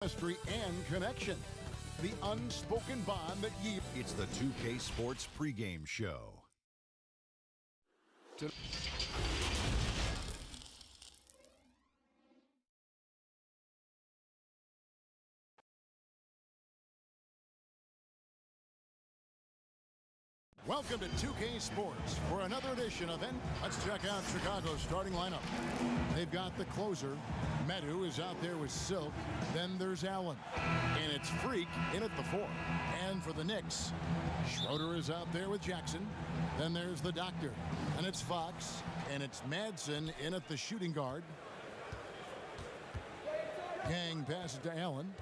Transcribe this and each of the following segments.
Chemistry and connection. The unspoken bond that yields. It's the 2K Sports pregame show. Welcome to 2K Sports for another edition of Let's check out Chicago's starting lineup. They've got the closer. Medu is out there with Silk. Then there's Allen. And it's Freak in at the 4. And for the Knicks, Schroeder is out there with Jackson. Then there's the Doctor. And it's Fox. And it's Madsen in at the shooting guard. Gang passes to Allen.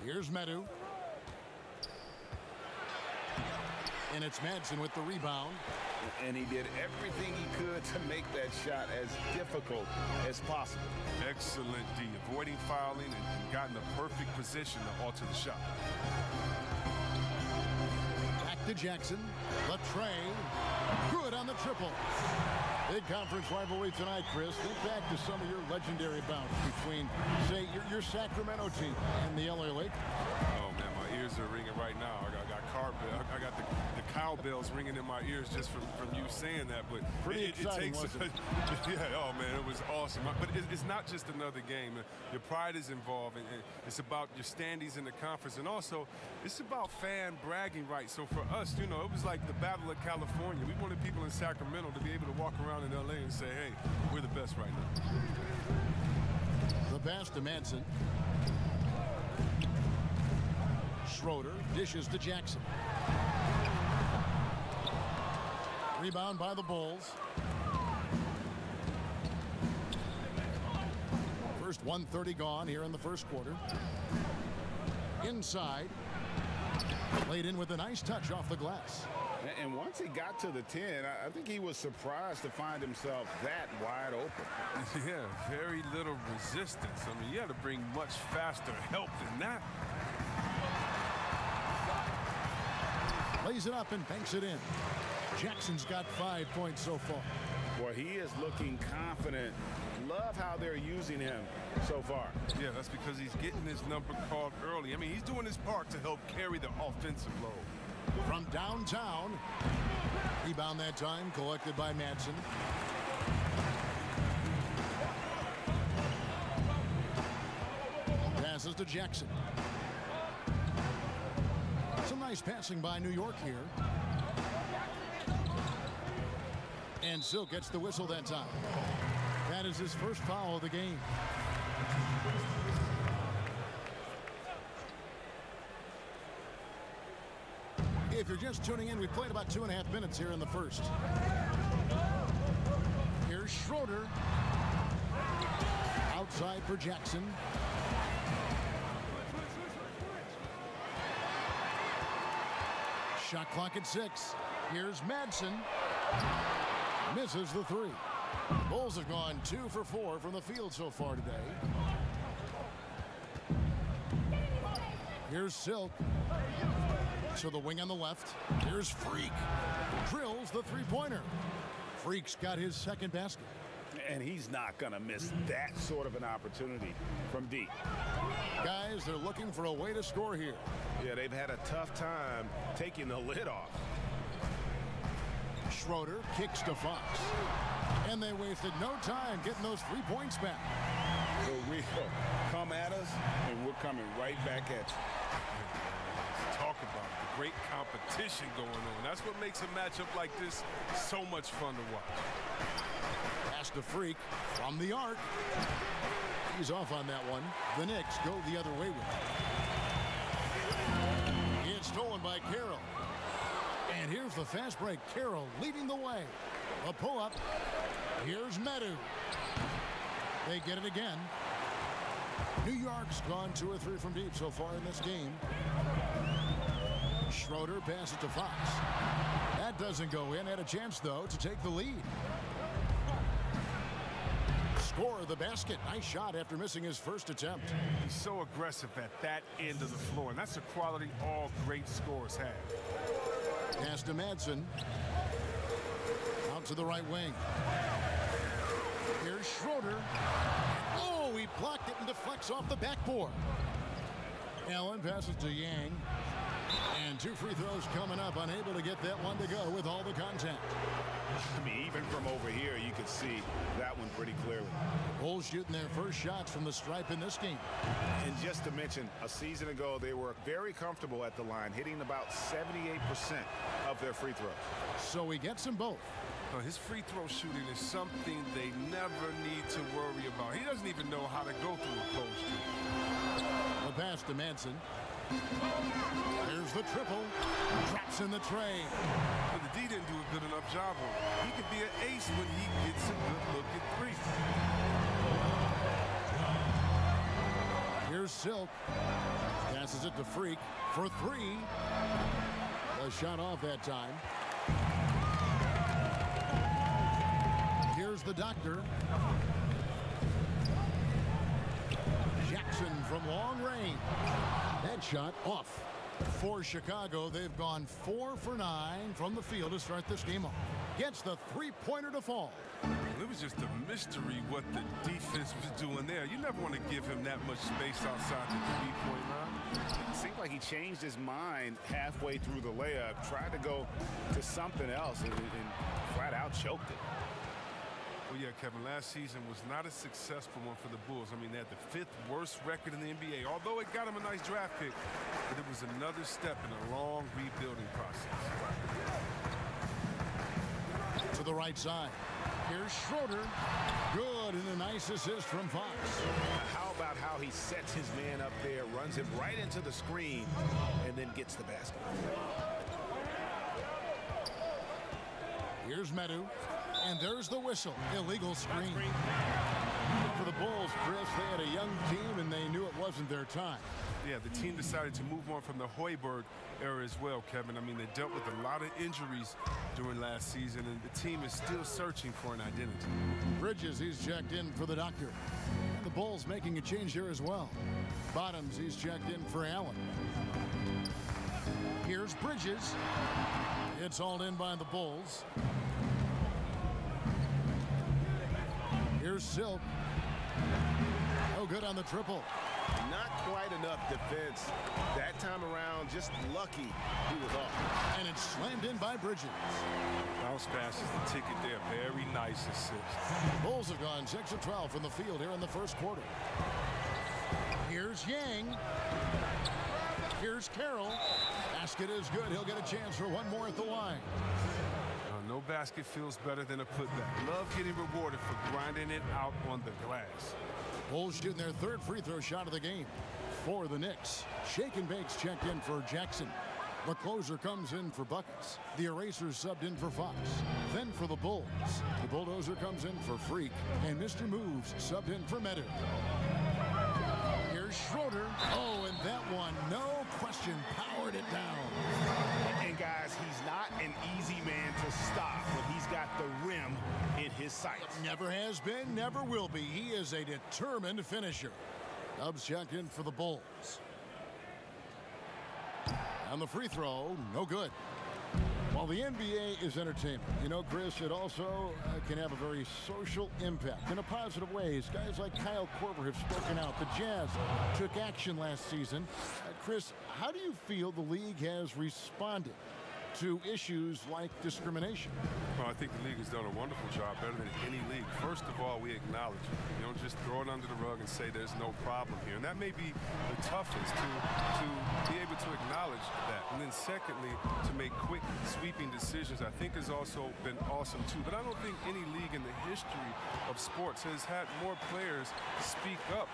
Here's Medu. And it's Madsen with the rebound. And he did everything he could to make that shot as difficult as possible. Excellent D, avoiding fouling and got in the perfect position to alter the shot. Back to Jackson. Latre. Good on the triple. Big conference rivalry tonight, Chris. Think back to some of your legendary bouts between, say, your Sacramento team and the LA Lakers. Oh, man, my ears are ringing right now. I got the cowbells ringing in my ears just from you saying that. But pretty exciting, wasn't it? Yeah, oh, man, it was awesome. But it's not just another game. Your pride is involved, and it's about your standings in the conference. And also, it's about fan bragging rights. So for us, you know, it was like the Battle of California. We wanted people in Sacramento to be able to walk around in LA and say, hey, we're the best right now. The pass to Madsen. Schroeder dishes to Jackson. Rebound by the Bulls. First 1:30 gone here in the first quarter. Inside. Played in with a nice touch off the glass. And once he got to the 10, I think he was surprised to find himself that wide open. Yeah, very little resistance. I mean, you had to bring much faster help than that. Lays it up and banks it in. Jackson's got 5 points so far. Boy, he is looking confident. Love how they're using him so far. Yeah, that's because he's getting his number called early. I mean, he's doing his part to help carry the offensive load. From downtown. Rebound that time collected by Madsen. Passes to Jackson. Some nice passing by New York here. And Silk gets the whistle that time. That is his first foul of the game. If you're just tuning in, we played about 2.5 minutes here in the first. Here's Schroeder. Outside for Jackson. Shot clock at 6. Here's Madsen. Misses the 3. Bulls have gone 2 for 4 from the field so far today. Here's Silk. So the wing on the left. Here's Freak. Drills the three-pointer. Freak's got his second basket. And he's not going to miss that sort of an opportunity from deep. Guys, they're looking for a way to score here. Yeah, they've had a tough time taking the lid off. Schroeder kicks to Fox. And they wasted no time getting those 3 points back. So we'll come at us, and we're coming right back at you. Talk about the great competition going on. That's what makes a matchup like this so much fun to watch. Pass to Freak from the arc. He's off on that one. The Knicks go the other way with it. It's stolen by Carroll. And here's the fast break. Carroll leading the way. A pull-up. Here's Medu. They get it again. New York's gone 2 or 3 from deep so far in this game. Schroeder passes to Fox. That doesn't go in. Had a chance, though, to take the lead. Score the basket. Nice shot after missing his first attempt. He's so aggressive at that end of the floor, and that's a quality all great scorers have. Pass to Madsen. Out to the right wing. Here's Schroeder. Oh, he blocked it and deflects off the backboard. Allen passes to Yang. And 2 free throws coming up. Unable to get that one to go with all the contact. I mean, even from over here, you could see that one pretty clearly. Bulls shooting their first shots from the stripe in this game. And just to mention, a season ago, they were very comfortable at the line, hitting about 78% of their free throws. So he gets them both. His free throw shooting is something they never need to worry about. He doesn't even know how to go through a post. The pass to Manson. There's the triple. Drops in the tray. But the D didn't do a good enough job on it. He could be an ace when he gets a good look at three. Here's Silk. Passes it to Freak for 3. A shot off that time. Here's the Doctor. Jackson from long range. That shot off. For Chicago, they've gone 4 for 9 from the field to start this game off. Gets the three-pointer to fall. It was just a mystery what the defense was doing there. You never want to give him that much space outside the three-point line. It seemed like he changed his mind halfway through the layup, tried to go to something else, and flat out choked it. Well, yeah, Kevin, last season was not a successful one for the Bulls. I mean, they had the 5th worst record in the NBA, although it got them a nice draft pick, but it was another step in a long rebuilding process. To the right side. Here's Schroeder. Good, and a nice assist from Fox. How about how he sets his man up there, runs him right into the screen, and then gets the basket. Here's Medu. And there's the whistle. Illegal screen. For the Bulls, Chris, they had a young team, and they knew it wasn't their time. Yeah, the team decided to move on from the Hoiberg era as well, Kevin. I mean, they dealt with a lot of injuries during last season, and the team is still searching for an identity. Bridges, he's checked in for the Doctor. And the Bulls making a change here as well. Bottoms, he's checked in for Allen. Here's Bridges. It's all in by the Bulls. Here's Silk. No good on the triple. Not quite enough defense. That time around, just lucky he was off. And it's slammed in by Bridges. Bounce pass is the ticket there. Very nice assist. Bulls have gone 6 of 12 from the field here in the first quarter. Here's Yang. Here's Carroll. Basket is good. He'll get a chance for one more at the line. No basket feels better than a putback. Love getting rewarded for grinding it out on the glass. Bulls shooting their 3rd free throw shot of the game for the Knicks. Shake and Bake's checked in for Jackson. The closer comes in for Buckets. The eraser subbed in for Fox. Then for the Bulls, the bulldozer comes in for Freak. And Mr. Moves subbed in for Medu. Here's Schroeder. Oh, and that one, no question, powered it down. And guys, he's not an easy man to stop when he's got the rim in his sights. Never has been, never will be. He is a determined finisher. Dubs checked in for the Bulls. And the free throw, no good. While the NBA is entertainment, you know, Chris, it also can have a very social impact in a positive ways. Guys like Kyle Korver have spoken out. The Jazz took action last season. Chris, how do you feel the league has responded to issues like discrimination? Well, I think the league has done a wonderful job, better than any league. First of all, we acknowledge it. You don't just throw it under the rug and say there's no problem here. And that may be the toughest to be able to acknowledge that. And then secondly, to make quick sweeping decisions, I think has also been awesome too. But I don't think any league in the history of sports has had more players speak up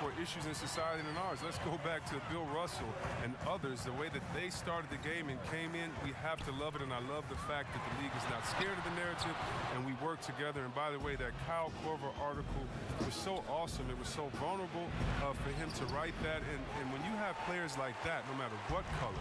for issues in society than ours. Let's go back to Bill Russell and others, the way that they started the game and came in. We have to love it, and I love the fact that the league is not scared of the narrative, and we work together. And by the way, that Kyle Korver article was so awesome. It was so vulnerable for him to write that. And when you have players like that, no matter what color,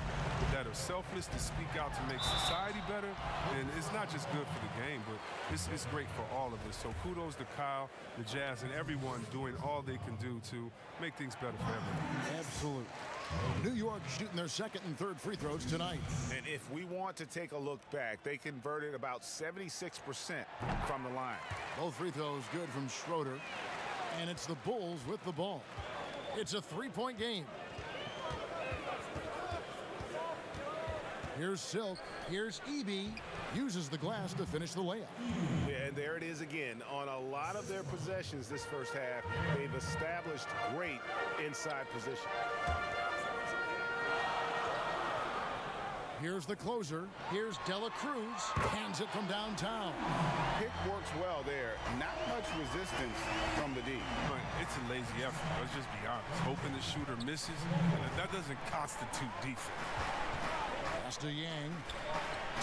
that are selfless to speak out to make society better, and it's not just good for the game, but it's great for all of us. So kudos to Kyle, the Jazz, and everyone doing all they can do to make things better for everyone. Absolutely. New York shooting their second and third free throws tonight. And if we want to take a look back, they converted about 76% from the line. Both free throws good from Schroeder. And it's the Bulls with the ball. It's a three-point game. Here's Silk. Here's Eby. Uses the glass to finish the layup. Yeah, and there it is again. On a lot of their possessions this first half, they've established great inside position. Here's the closer. Here's Dela Cruz. Hands it from downtown. Pick works well there. Not much resistance from the D. Right. It's a lazy effort. Let's just be honest. Hoping the shooter misses, that doesn't constitute defense. Pass to Yang.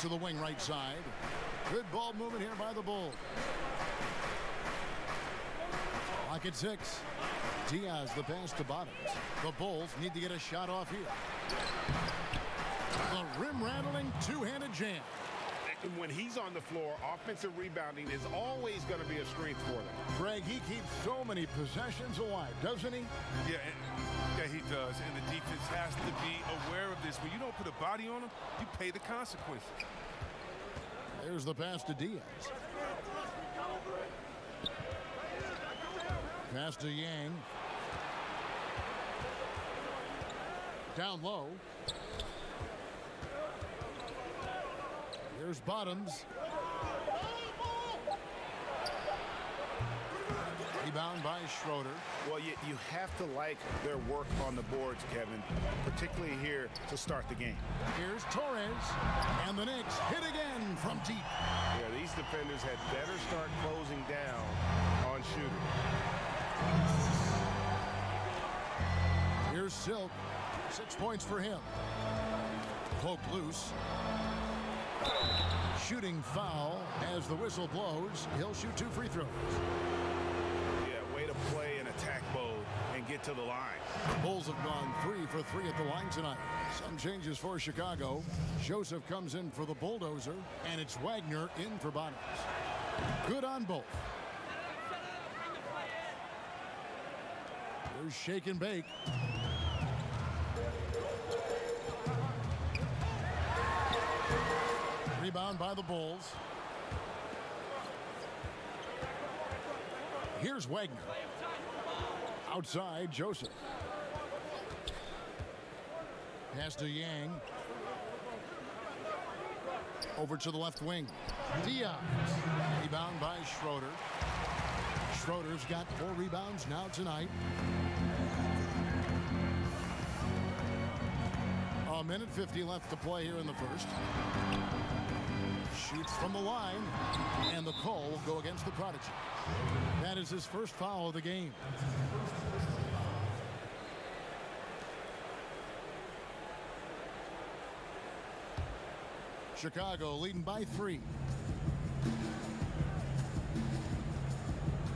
To the wing right side. Good ball movement here by the Bulls. Clock at 6. Diaz the pass to Bottoms. The Bulls need to get a shot off here. The rim-rattling two-handed jam. And when he's on the floor, offensive rebounding is always going to be a strength for them. Greg, he keeps so many possessions alive, doesn't he? Yeah, he does. And the defense has to be aware of this. When you don't put a body on him, you pay the consequences. There's the pass to Diaz. Pass to Yang. Down low. Here's Bottoms. Rebound by Schroeder. Well, you have to like their work on the boards, Kevin, particularly here to start the game. Here's Torres. And the Knicks hit again from deep. Yeah, these defenders had better start closing down on shooting. Here's Silk. 6 points for him. Poke loose. Shooting foul as the whistle blows. He'll shoot 2 free throws. Yeah, way to play an attack mode and get to the line. The Bulls have gone 3 for 3 at the line tonight. Some changes for Chicago. Joseph comes in for the bulldozer, and it's Wagner in for Bottoms. Good on both. There's shake and bake. Rebound by the Bulls. Here's Wagner. Outside, Joseph. Pass to Yang. Over to the left wing. Diaz. Rebound by Schroeder. Schroeder's got 4 rebounds now tonight. A minute 50 left to play here in the first. Shoots from the line, and the call will go against the Prodigy. That is his first foul of the game. Chicago leading by 3.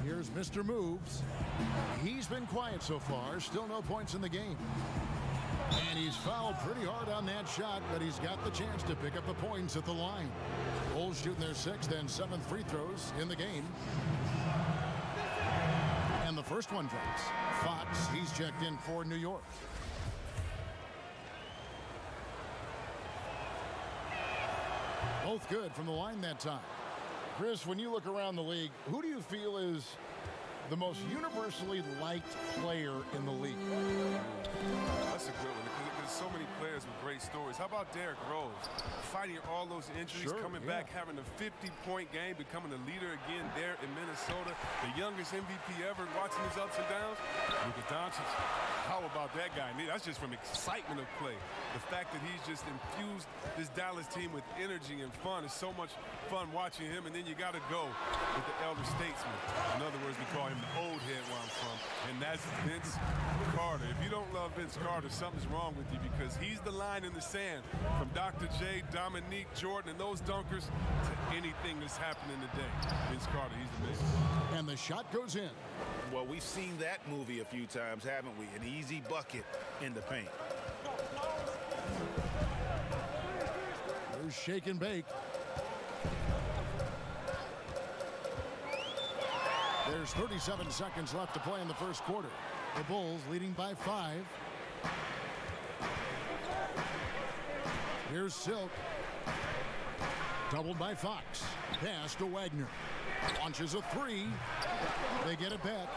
Here's Mr. Moves. He's been quiet so far. Still no points in the game. And he's fouled pretty hard on that shot, but he's got the chance to pick up the points at the line. Bulls shooting their 6th and 7th free throws in the game. And the first one drops. Fox, he's checked in for New York. Both good from the line that time. Chris, when you look around the league, who do you feel is the most universally liked player in the league? That's a good one because there's so many players with great stories. How about Derrick Rose? Fighting all those injuries, coming back, having a 50-point game, becoming a leader again there in Minnesota. The youngest MVP ever, watching his ups and downs. Luka Doncic. How about that guy? That's just from excitement of play. The fact that he's just infused this Dallas team with energy and fun. It's so much fun watching him. And then you got to go with the elder statesman. In other words, we call him the old head where I'm from. And that's Vince Carter. If you don't love Vince Carter, something's wrong with you because he's the line in the sand from Dr. J, Dominique, Jordan, and those dunkers to anything that's happening today. Vince Carter, he's the man. And the shot goes in. Well, we've seen that movie a few times, haven't we? An easy bucket in the paint. There's shake and bake. There's 37 seconds left to play in the first quarter. The Bulls leading by 5. Here's Silk. Doubled by Fox. Pass to Wagner. Launches a three. They get it back.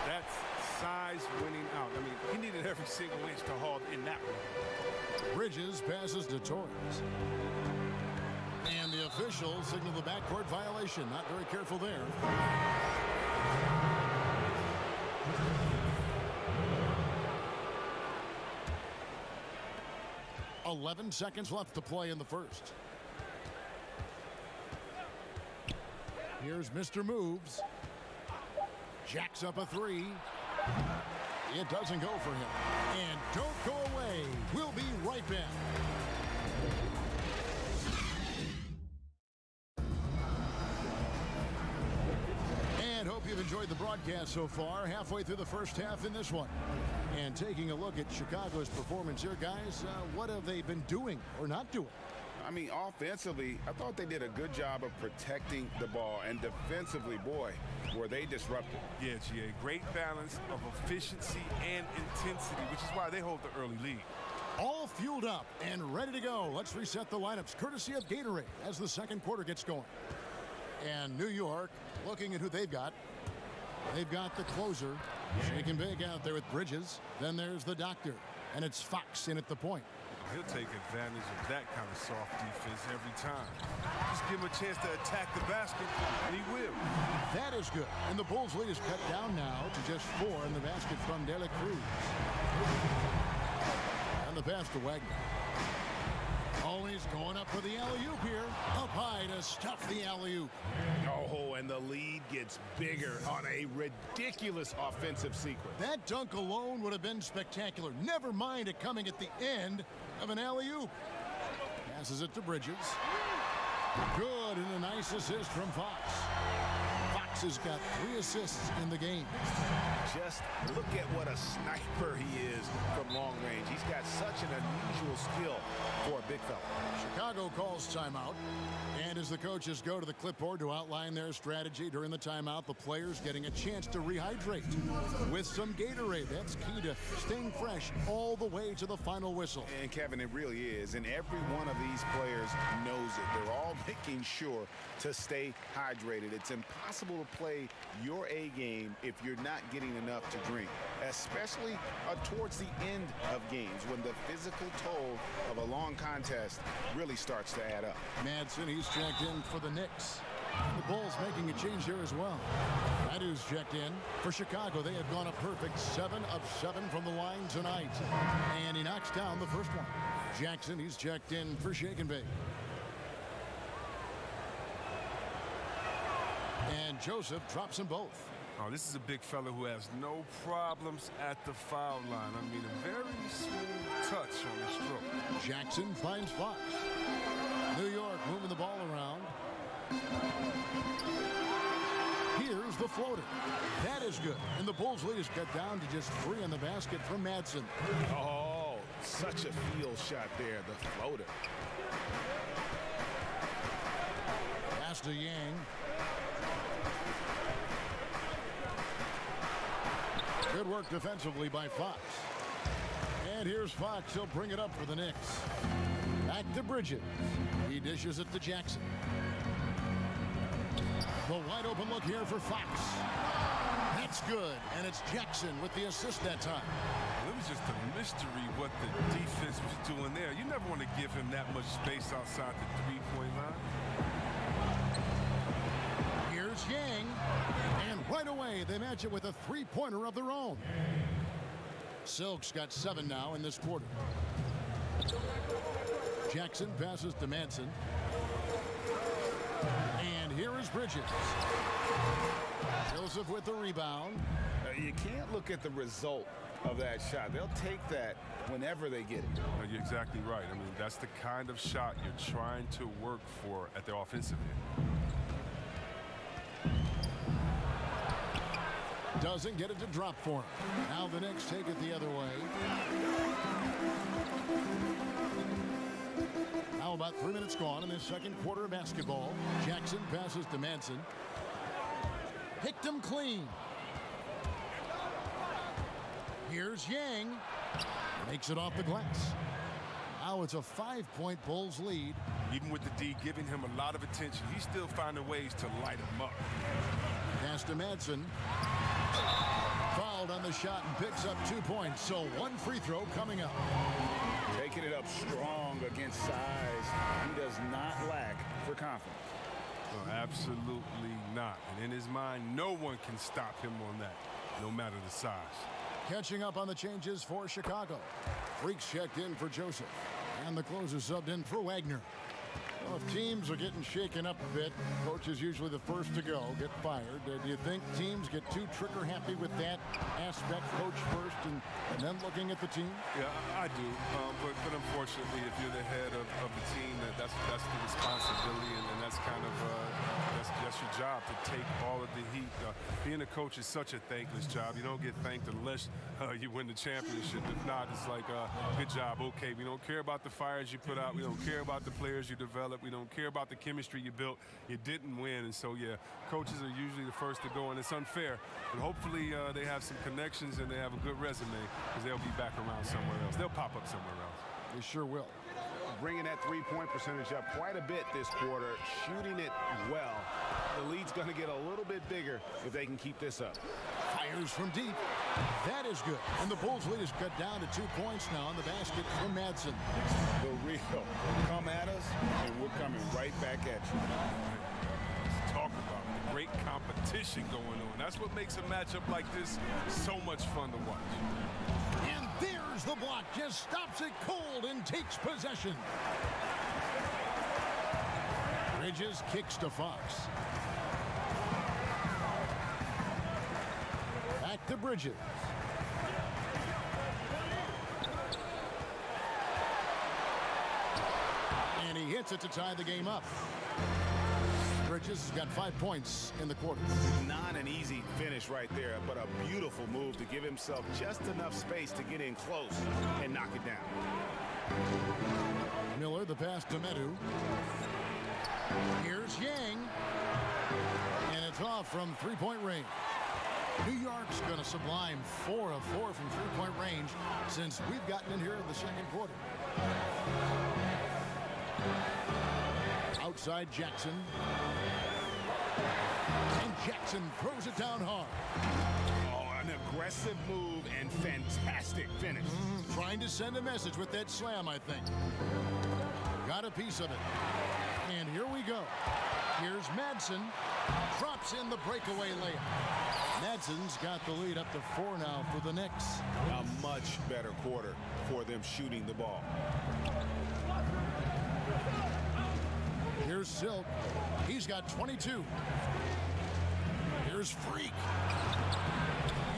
That's size winning out. I mean, he needed every single inch to haul in that one. Bridges passes to Torres. And the officials signal the backcourt violation. Not very careful there. 11 seconds left to play in the first. Here's Mr. Moves. Jacks up a three. It doesn't go for him. And don't go away. We'll be right back. And hope you've enjoyed the broadcast so far. Halfway through the first half in this one. And taking a look at Chicago's performance here, guys, what have they been doing or not doing? I mean, offensively, I thought they did a good job of protecting the ball. And defensively, boy, were they disruptive. Yeah, GA, great balance of efficiency and intensity, which is why they hold the early lead. All fueled up and ready to go. Let's reset the lineups, courtesy of Gatorade, as the second quarter gets going. And New York, looking at who they've got. They've got the closer, shake and bake out there with Bridges. Then there's the doctor, and it's Fox in at the point. He'll take advantage of that kind of soft defense every time. Just give him a chance to attack the basket, and he will. That is good. And the Bulls' lead is cut down now to just 4 in the basket from De La Cruz. And the pass to Wagner. Oh, he's going up for the alley-oop here. Up high to stuff the alley-oop. Oh, and the lead gets bigger on a ridiculous offensive sequence. That dunk alone would have been spectacular. Never mind it coming at the end of an alley-oop. Passes it to Bridges. Good, and a nice assist from Fox. Fox has got 3 assists in the game. Just look at what a sniper he is from long range. He's got such an unusual skill for a big fella. Chicago calls timeout. And as the coaches go to the clipboard to outline their strategy during the timeout, the players getting a chance to rehydrate with some Gatorade. That's key to staying fresh all the way to the final whistle. And Kevin, it really is. And every one of these players knows it. They're all making sure to stay hydrated. It's impossible to play your A game if you're not getting enough to drink, especially towards the end of games when the physical toll of a long contest really starts to add up. Madsen, he's checked in for the Knicks. And the Bulls making a change here as well. Madu's checked in for Chicago. They have gone a perfect 7 of 7 from the line tonight. And he knocks down the first one. Jackson, he's checked in for Shake and Bake. And Joseph drops them both. Oh, this is a big fella who has no problems at the foul line. I mean, a very smooth touch on the stroke. Jackson finds Fox. New York moving the ball around. Here's the floater. That is good. And the Bulls' lead is cut down to just 3 in the basket from Madsen. Oh, such a field shot there, the floater. Pass to Yang. Good work defensively by Fox. And here's Fox. He'll bring it up for the Knicks. Back to Bridges. He dishes it to Jackson. The wide open look here for Fox. That's good. And it's Jackson with the assist that time. It was just a mystery what the defense was doing there. You never want to give him that much space outside the three-point line. Here's Yang. And right away, they match it with a three-pointer of their own. Silk's got 7 now in this quarter. Jackson passes to Madsen. And here is Bridges. Joseph with the rebound. You can't look at the result of that shot. They'll take that whenever they get it. You're exactly right. I mean, that's the kind of shot you're trying to work for at the offensive end. Doesn't get it to drop for him. Now the Knicks take it the other way. Now about 3 minutes gone in this second quarter of basketball. Jackson passes to Madsen. Picked him clean. Here's Yang. Makes it off the glass. Now it's a 5-point Bulls lead. Even with the D giving him a lot of attention, he's still finding ways to light him up. Pass to Madsen. Fouled on the shot and picks up 2 points. So 1 free throw coming up. Taking it up strong against size. He does not lack for confidence. No, absolutely not. And in his mind, no one can stop him on that, no matter the size. Catching up on the changes for Chicago. Freaks checked in for Joseph. And the closer subbed in for Wagner. Well, if teams are getting shaken up a bit, coach is usually the first to go, get fired. Do you think teams get too trigger happy with that aspect, coach first and then looking at the team? Yeah, I do. But unfortunately, if you're the head of the team, that's the responsibility, and that's kind of that's your job, to take all of the heat. Being a coach is such a thankless job. You don't get thanked unless you win the championship. If not, it's like, good job, okay. We don't care about the fires you put out. We don't care about the players you develop. We don't care about the chemistry you built. You didn't win, and so, yeah, coaches are usually the first to go, and it's unfair. But hopefully they have some connections and they have a good resume, because they'll be back around somewhere else. They'll pop up somewhere else. They sure will. Bringing that three-point percentage up quite a bit this quarter, shooting it well. The lead's going to get a little bit bigger if they can keep this up. Fires from deep. That is good. And the Bulls lead is cut down to 2 points now on the basket from Madsen. The real come at us, and we're coming right back at you. Talk about the great competition going on. That's what makes a matchup like this so much fun to watch. And there's the block. Just stops it cold and takes possession. Bridges kicks to Fox. Back to Bridges. And he hits it to tie the game up. Bridges has got 5 points in the quarter. Not an easy finish right there, but a beautiful move to give himself just enough space to get in close and knock it down. Miller, the pass to Medu. Here's Yang. And it's off from 3-point range. New York's going to sublime 4 of 4 from 3-point range since we've gotten in here in the second quarter. Outside Jackson. And Jackson throws it down hard. Oh, an aggressive move and fantastic finish. Trying to send a message with that slam, I think. Got a piece of it. And here we go. Here's Madsen. Drops in the breakaway layup. Madsen's got the lead up to 4 now for the Knicks. A much better quarter for them shooting the ball. Here's Silk. He's got 22. Here's Freak.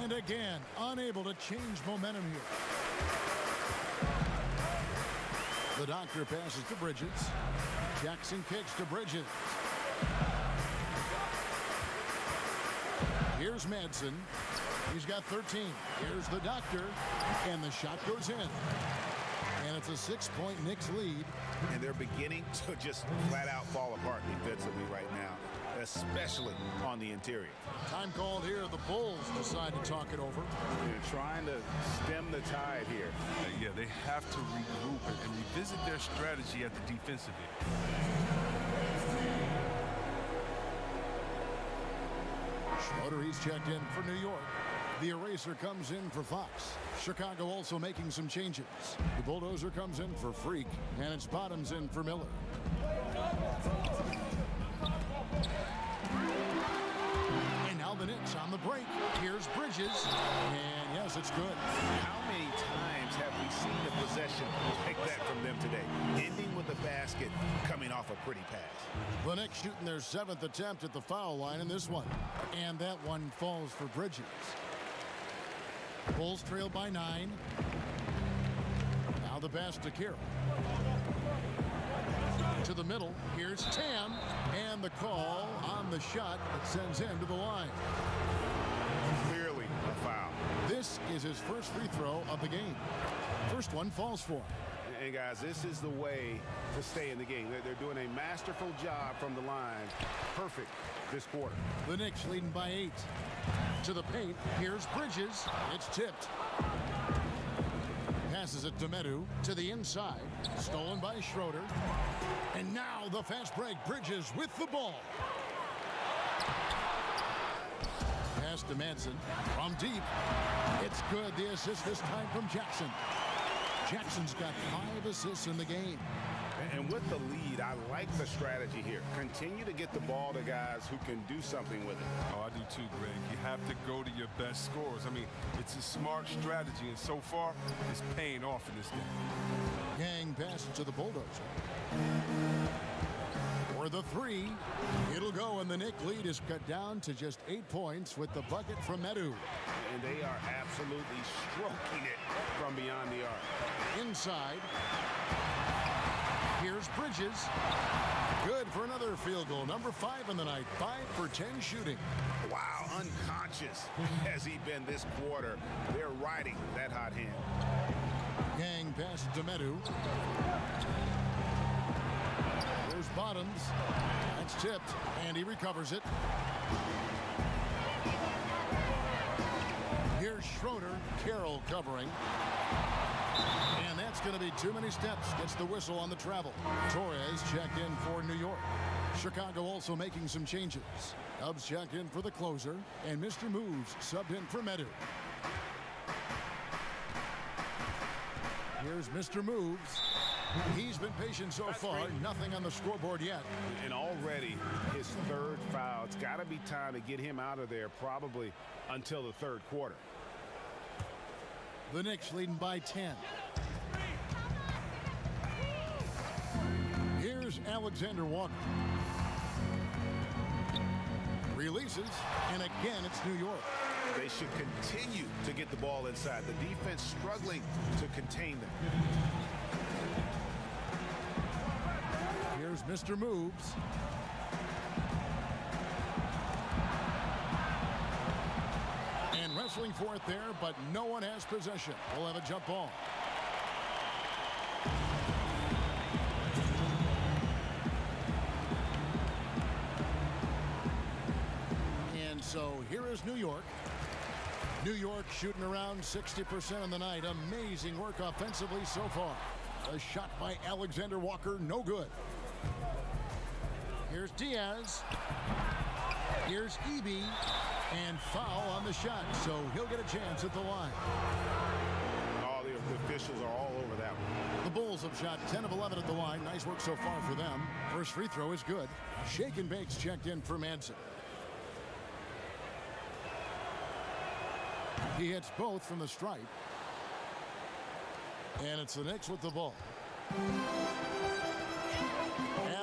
And again, unable to change momentum here. The Doctor passes to Bridges. Jackson kicks to Bridges. Here's Madsen. He's got 13. Here's the Doctor. And the shot goes in. And it's a 6-point Knicks lead. And they're beginning to just flat out fall apart defensively right now, especially on the interior. Time called here. The Bulls decide to talk it over. They're trying to stem the tide here. Yeah, they have to regroup and revisit their strategy at the defensive end. Schroeder, he's checked in for New York. The eraser comes in for Fox. Chicago also making some changes. The bulldozer comes in for Freak, and it's Bottoms in for Miller. And now the Knicks on the break. Here's Bridges, and yes, it's good. How many times have we seen a possession like that from them today? Ending with a basket, coming off a pretty pass. The Knicks shooting their 7th attempt at the foul line in this one. And that one falls for Bridges. Bulls trail by 9. Now the pass to Carroll. To the middle. Here's Tam. And the call on the shot that sends him to the line. Clearly a foul. This is his first free throw of the game. First one falls for him. And guys, this is the way to stay in the game. They're doing a masterful job from the line. Perfect this quarter. The Knicks leading by 8. To the paint. Here's Bridges. It's tipped. passes it to Medu to the inside. Stolen by Schroeder. And now the fast break. Bridges with the ball. Pass to Manson from deep. It's good. The assist this time from Jackson. Jackson's got 5 assists in the game. And with the lead, I like the strategy here. Continue to get the ball to guys who can do something with it. Oh, I do too, Greg. You have to go to your best scorers. I mean, it's a smart strategy, and so far, it's paying off in this game. Yang passes to the Bulldozer. For the 3, it'll go, and the Knick lead is cut down to just 8 points with the bucket from Medu. And they are absolutely stroking it from beyond the arc. Inside. Here's Bridges. Good for another field goal. Number 5 in the night. 5 for 10 shooting. Wow, unconscious has he been this quarter. They're riding that hot hand. Yang passes to Medu. There's Bottoms. That's tipped, and he recovers it. Here's Schroeder. Carroll covering. And that's going to be too many steps. Gets the whistle on the travel. Torres checked in for New York. Chicago also making some changes. Dubs checked in for the closer, and Mr. Moves subbed in for Medu. Here's Mr. Moves. He's been patient so far. Nothing on the scoreboard yet. And already his 3rd foul. It's got to be time to get him out of there probably until the 3rd quarter. The Knicks leading by 10. Here's Alexander Walker. Releases, and again it's New York. They should continue to get the ball inside. The defense struggling to contain them. Here's Mr. Moves. And wrestling for it there, but no one has possession. We'll have a jump ball. And so here is New York. New York shooting around 60% on the night. Amazing work offensively so far. A shot by Alexander Walker, no good. Here's Diaz. Here's Eby. And foul on the shot, so he'll get a chance at the line. Oh, the officials are all over that one. The Bulls have shot 10 of 11 at the line. Nice work so far for them. First free throw is good. Shake and Bake's checked in for Manson. He hits both from the stripe. And it's the Knicks with the ball.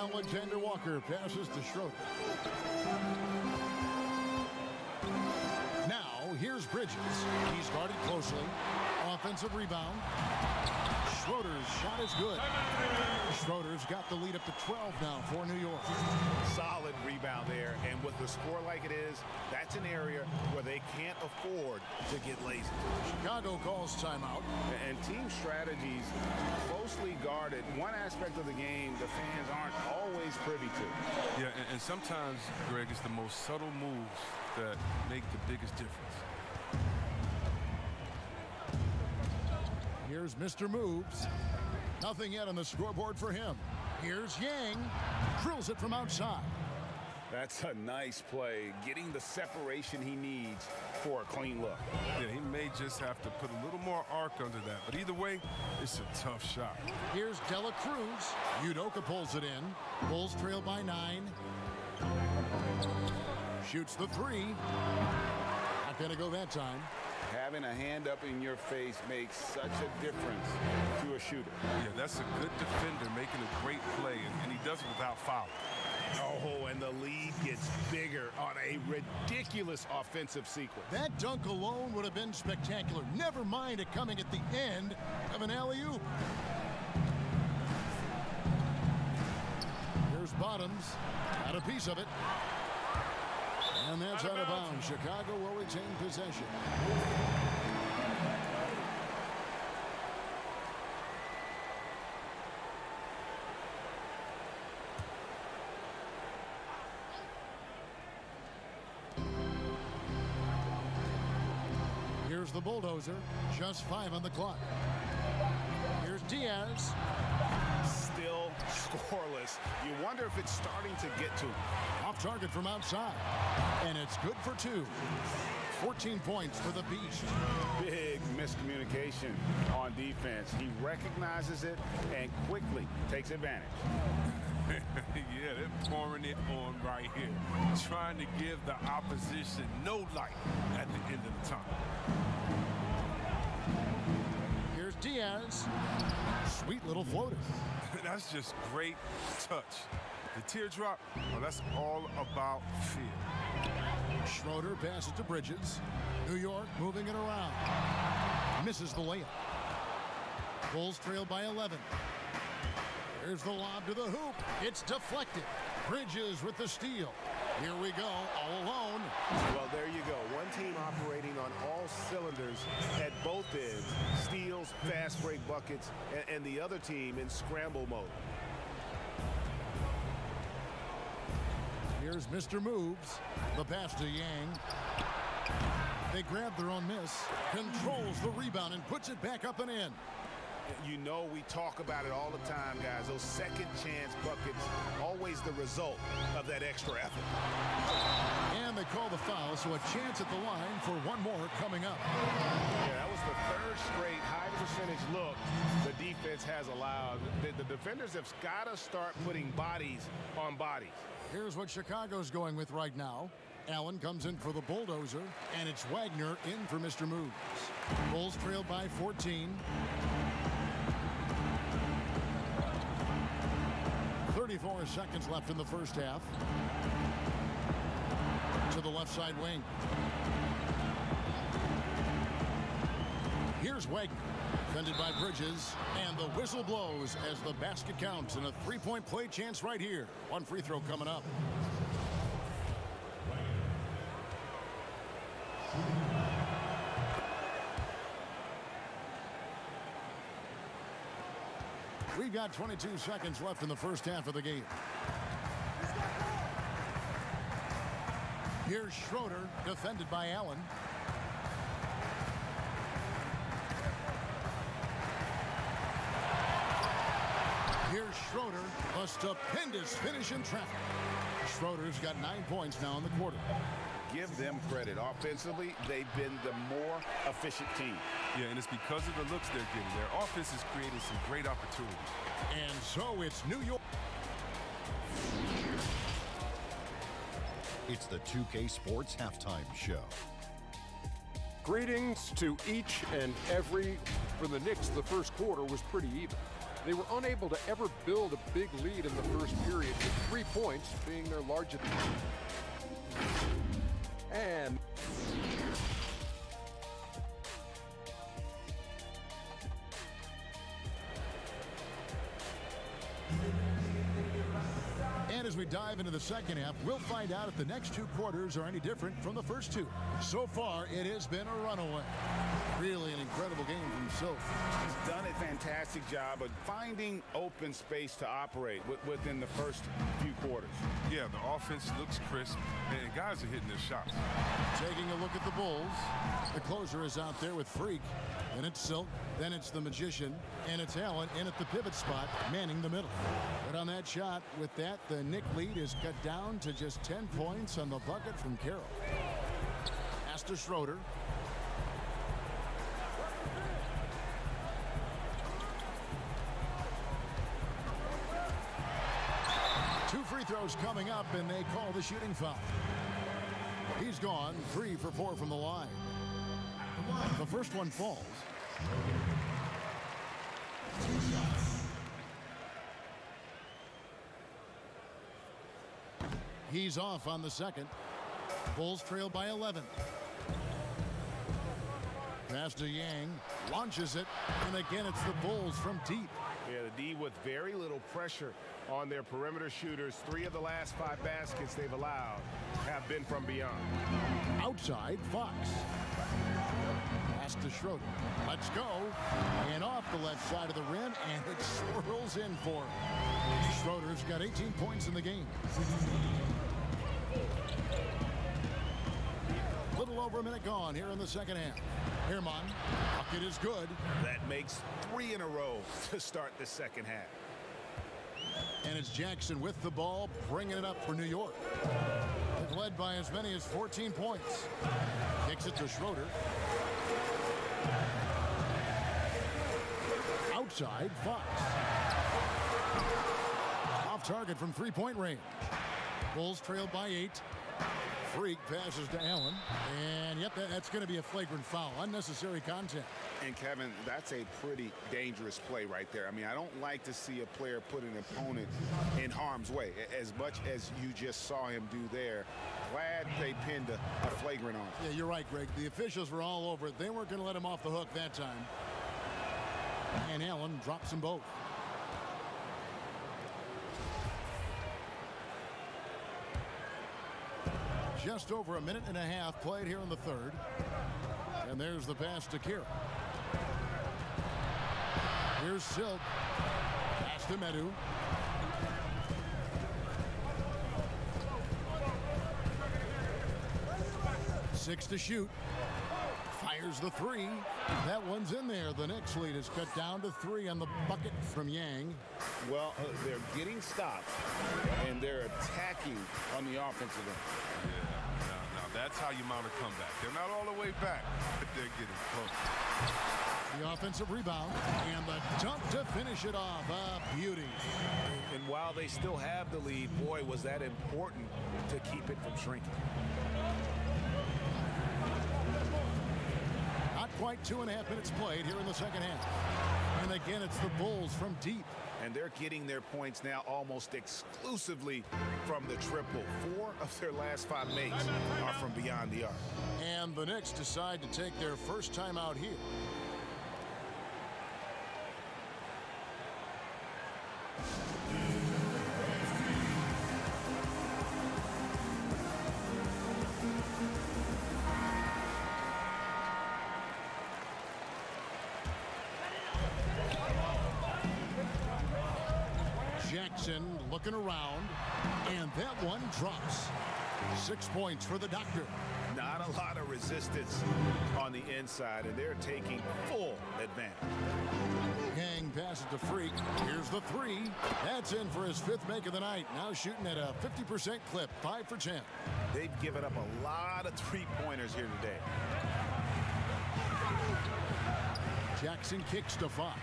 Alexander Walker passes to Schroeder. Now, here's Bridges. He's guarded closely. Offensive rebound. Schroeder's shot is good. Schroeder's got the lead up to 12 now for New York. Solid rebound there, and with the score like it is, that's an area where they can't afford to get lazy. Chicago calls timeout. And team strategies closely guarded. One aspect of the game the fans aren't always privy to. Yeah, and sometimes, Greg, it's the most subtle moves that make the biggest difference. Here's Mr. Moves. Nothing yet on the scoreboard for him. Here's Yang. Drills it from outside. That's a nice play, getting the separation he needs for a clean look. Yeah, he may just have to put a little more arc under that. But either way, it's a tough shot. Here's Dela Cruz. Udoka pulls it in. Bulls trail by 9. Shoots the 3. Not going to go that time. Having a hand up in your face makes such a difference to a shooter. Yeah, that's a good defender making a great play, and he does it without foul. Oh, and the lead gets bigger on a ridiculous offensive sequence. That dunk alone would have been spectacular. Never mind it coming at the end of an alley-oop. Here's Bottoms. Got a piece of it. And that's out of bounds. Chicago will retain possession. Here's the Bulldozer. Just 5 on the clock. Diaz. Still scoreless. You wonder if it's starting to get to him. Off target from outside. And it's good for 2. 14 points for the Beast. Big miscommunication on defense. He recognizes it and quickly takes advantage. Yeah, they're pouring it on right here. Trying to give the opposition no light at the end of the tunnel. Here's Diaz. Sweet little floater. That's just great touch. The teardrop, well, that's all about fear. Schroeder passes to Bridges. New York moving it around. Misses the layup. Bulls trail by 11. Here's the lob to the hoop. It's deflected. Bridges with the steal. Here we go, all alone. Well, there you go. One team operating on all cylinders at both ends. Steals, fast break buckets, and the other team in scramble mode. Here's Mr. Moves. The pass to Yang. They grab their own miss. Controls the rebound and puts it back up and in. You know we talk about it all the time, guys. Those second chance buckets, always the result of that extra effort. And they call the foul, so a chance at the line for one more coming up. Yeah, that was the third straight high percentage look the defense has allowed. The defenders have got to start putting bodies on bodies. Here's what Chicago's going with right now. Allen comes in for the bulldozer, and it's Wagner in for Mr. Moves. Bulls trail by 14. 34 seconds left in the first half. To the left side wing. Here's Wagner, defended by Bridges, and the whistle blows as the basket counts, and a three-point play chance right here. One free throw coming up. We've got 22 seconds left in the first half of the game. Here's Schroeder, defended by Allen. Here's Schroeder, a stupendous finish in traffic. Schroeder's got 9 points now in the quarter. Give them credit. Offensively, they've been the more efficient team. Yeah, and it's because of the looks they're getting. Their offense is creating some great opportunities. And so it's New York. It's the 2K Sports Halftime Show. Greetings to each and every. For the Knicks, the first quarter was pretty even. They were unable to ever build a big lead in the first period, with 3 points being their largest. And as we dive into the second half, we'll find out if the next 2 quarters are any different from the first 2. So far, it has been a runaway. Really an incredible game from Silk. He's done a fantastic job of finding open space to operate within the first few quarters. Yeah, the offense looks crisp, and guys are hitting their shots. Taking a look at the Bulls. The closer is out there with Freak. Then it's Silk. Then it's the Magician. And it's Allen in at the pivot spot, manning the middle. But on that shot, with that, the Knick lead is cut down to just 10 points on the bucket from Carroll. Pass to Schroeder. Two free throws coming up, and they call the shooting foul. He's gone 3 for 4 from the line. The first one falls. He's off on the second. Bulls trail by 11. Pass to Yang, launches it, and again it's the Bulls from deep. Yeah, the D with very little pressure on their perimeter shooters. 3 of the last 5 baskets they've allowed have been from beyond. Outside, Fox. Pass to Schroeder. Let's go. And off the left side of the rim, and it swirls in for him. Schroeder's got 18 points in the game. Little over a minute gone here in the second half. Herman, up Bucket is good. That makes 3 in a row to start the second half. And it's Jackson with the ball, bringing it up for New York. They've led by as many as 14 points. Kicks it to Schroeder. Outside, Fox. Off target from three-point range. Bulls trailed by 8. Freak passes to Allen. And yep, that's going to be a flagrant foul. Unnecessary contact. And Kevin, that's a pretty dangerous play right there. I mean, I don't like to see a player put an opponent in harm's way as much as you just saw him do there. Glad they pinned a flagrant on. Yeah, you're right, Greg. The officials were all over it. They weren't going to let him off the hook that time. And Allen drops them both. Just over a minute and a half played here in the third. And there's the pass to Kira. Here's Silk. Pass to Medu. Six to shoot. Fires the three. That one's in there. The Knicks lead is cut down to 3 on the bucket from Yang. Well, they're getting stopped, and they're attacking on the offensive end. Yeah, now that's how you mount a comeback. They're not all the way back, but they're getting close. The offensive rebound and the dunk to finish it off. A beauty. And while they still have the lead, boy, was that important to keep it from shrinking. Not quite 2.5 minutes played here in the second half. And again, it's the Bulls from deep. And they're getting their points now almost exclusively from the triple. 4 of their last 5 makes are from beyond the arc. And the Knicks decide to take their first time out here. Jackson looking around, and that one drops. 6 points for the Doctor. Not a lot of resistance on the inside, and they're taking full advantage. Yang passes to Freak. Here's the 3. That's in for his 5th make of the night. Now shooting at a 50% clip, 5 for 10. They've given up a lot of three-pointers here today. Jackson kicks to Fox.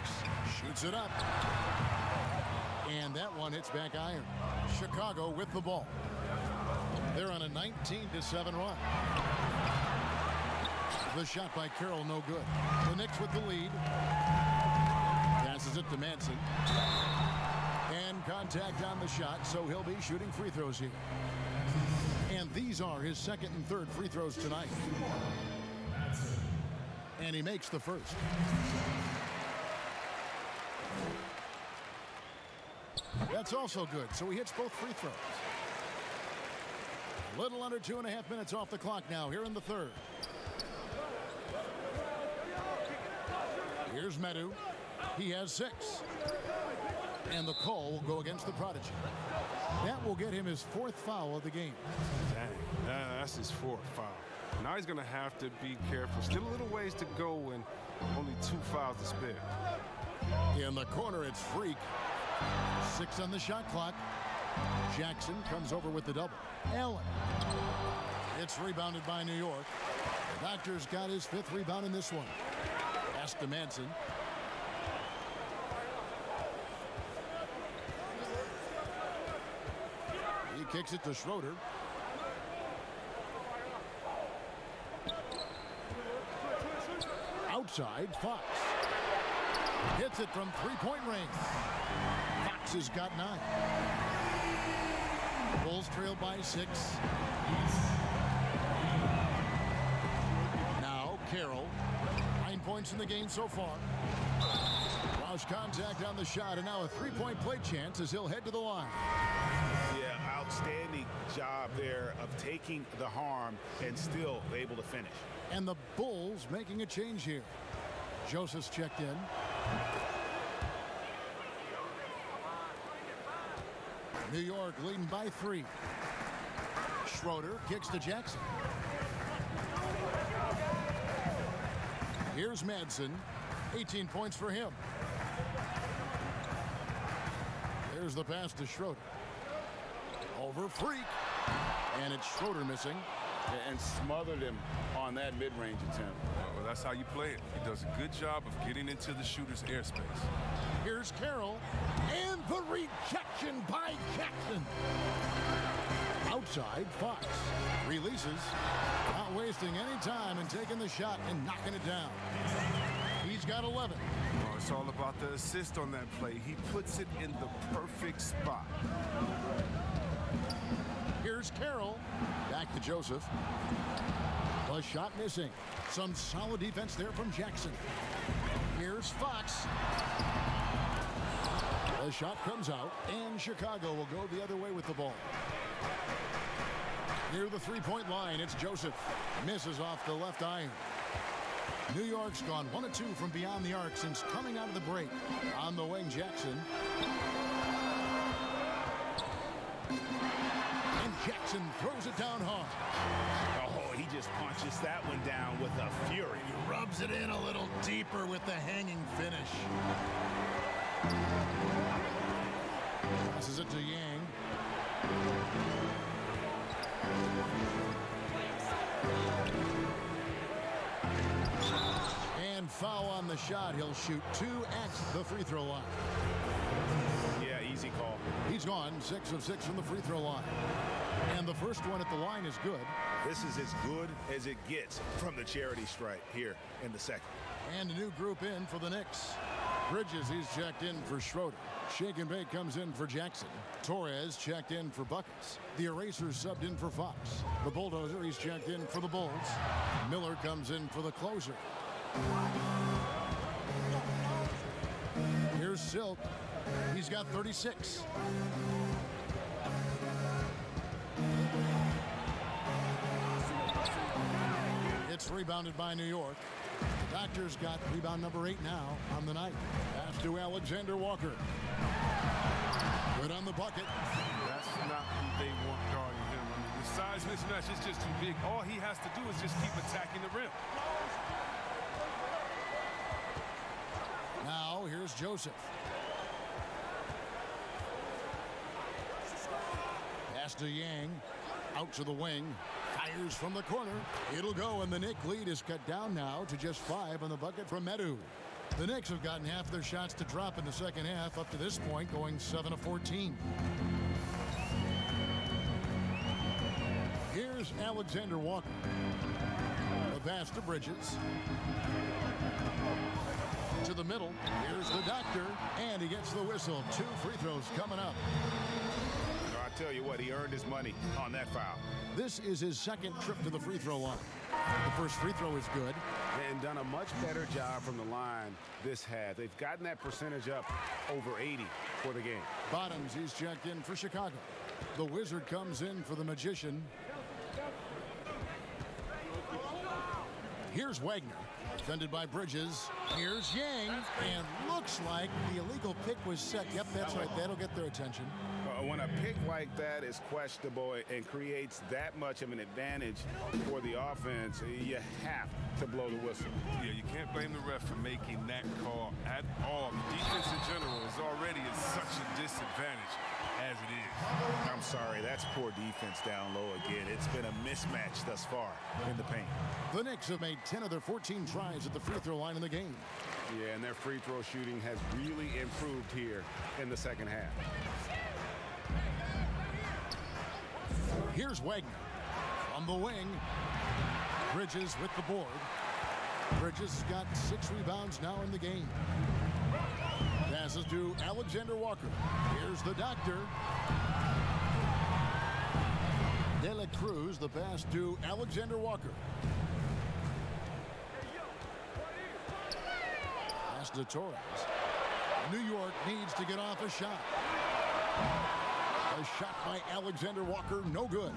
Shoots it up. And that one hits back iron. Chicago with the ball. They're on a 19-7 run. The shot by Carroll, no good. The Knicks with the lead. Passes it to Manson. And contact on the shot, so he'll be shooting free throws here. And these are his second and third free throws tonight. And he makes the first. That's also good, so he hits both free throws. A little under 2.5 minutes off the clock now here in the third. Here's Medu. He has 6. And the call will go against the Prodigy. That will get him his 4th foul of the game. Dang, that's his 4th foul. Now he's going to have to be careful. Still a little ways to go and only 2 fouls to spare. In the corner, it's Freak. 6 on the shot clock. Jackson comes over with the double. Allen. It's rebounded by New York. The Doctor's got his 5th rebound in this one. Pass to Manson. He kicks it to Schroeder. Outside, Fox. Hits it from three-point range. Fox has got 9. Bulls trail by 6. Now Carroll. 9 points in the game so far. Lost contact on the shot, and now a 3-point play chance as he'll head to the line. Yeah, outstanding job there of taking the harm and still able to finish. And the Bulls making a change here. Joseph's checked in. New York leading by 3. Schroeder kicks to Jackson. Here's Madsen. 18 points for him. There's the pass to Schroeder. Over Freak. And it's Schroeder missing. And smothered him on that mid-range attempt. Well, that's how you play it. He does a good job of getting into the shooter's airspace. Here's Carroll. And the rejection by Jackson. Outside, Fox releases. Not wasting any time and taking the shot and knocking it down. He's got 11. Oh, it's all about the assist on that play. He puts it in the perfect spot. Here's Carroll. Back to Joseph. The shot missing. Some solid defense there from Jackson. Here's Fox. The shot comes out, and Chicago will go the other way with the ball. Near the three-point line, it's Joseph. Misses off the left iron. New York's gone 1 of 2 from beyond the arc since coming out of the break. On the wing, Jackson. And Jackson throws it down hard. Oh, he just punches that one down with a fury. He rubs it in a little deeper with the hanging finish. Passes it to Yang. And foul on the shot. He'll shoot 2 at the free throw line. Yeah, easy call. He's gone 6 of 6 from the free throw line. And the first one at the line is good. This is as good as it gets from the charity stripe here in the second. And a new group in for the Knicks. Bridges, he's checked in for Schroeder. Shake and Bake comes in for Jackson. Torres checked in for Buckets. The Erasers subbed in for Fox. The Bulldozer, he's checked in for the Bulls. Miller comes in for the closer. Here's Silk. He's got 36. It's rebounded by New York. Doctor's got rebound number 8 now on the night. Pass to Alexander Walker. Good on the bucket. That's not who they want guarding him. I mean, the size mismatch is just too big. All he has to do is just keep attacking the rim. Now here's Joseph. Pass to Yang. Out to the wing. Fires from the corner. It'll go, and the Knicks lead is cut down now to just 5 on the bucket from Medu. The Knicks have gotten half their shots to drop in the second half up to this point, going 7 of 14. Here's Alexander Walker. The pass to Bridges. To the middle. Here's the Doctor, and he gets the whistle. 2 free throws coming up. I tell you what, he earned his money on that foul. This is his second trip to the free throw line. The first free throw is good. And done a much better job from the line this half. They've gotten that percentage up over 80 for the game. Bottoms, he's checked in for Chicago. The Wizard comes in for the Magician. Here's Wagner, defended by Bridges. Here's Yang, and looks like the illegal pick was set. Yep, that's right. That'll get their attention. When a pick like that is questionable and creates that much of an advantage for the offense, you have to blow the whistle. Yeah, you can't blame the ref for making that call at all. The defense in general is already at such a disadvantage as it is. I'm sorry, that's poor defense down low again. It's been a mismatch thus far in the paint. The Knicks have made 10 of their 14 tries at the free throw line in the game. Yeah, and their free throw shooting has really improved here in the second half. Here's Wagner from the wing. Bridges with the board. Bridges has got 6 rebounds now in the game. Passes to Alexander Walker. Here's the Doctor. De La Cruz, the pass to Alexander Walker. Pass to Torres. New York needs to get off a shot. A shot by Alexander Walker, no good.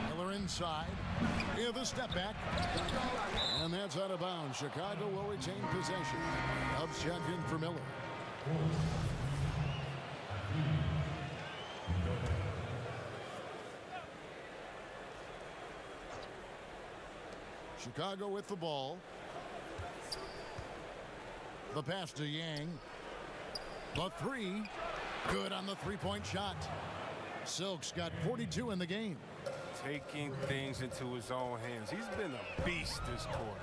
Miller inside. With a step back. And that's out of bounds. Chicago will retain possession. Dubs checked in for Miller. Chicago with the ball. The pass to Yang. The three. Good on the three-point shot. Silk's got 42 in the game. Taking things into his own hands. He's been a beast this quarter.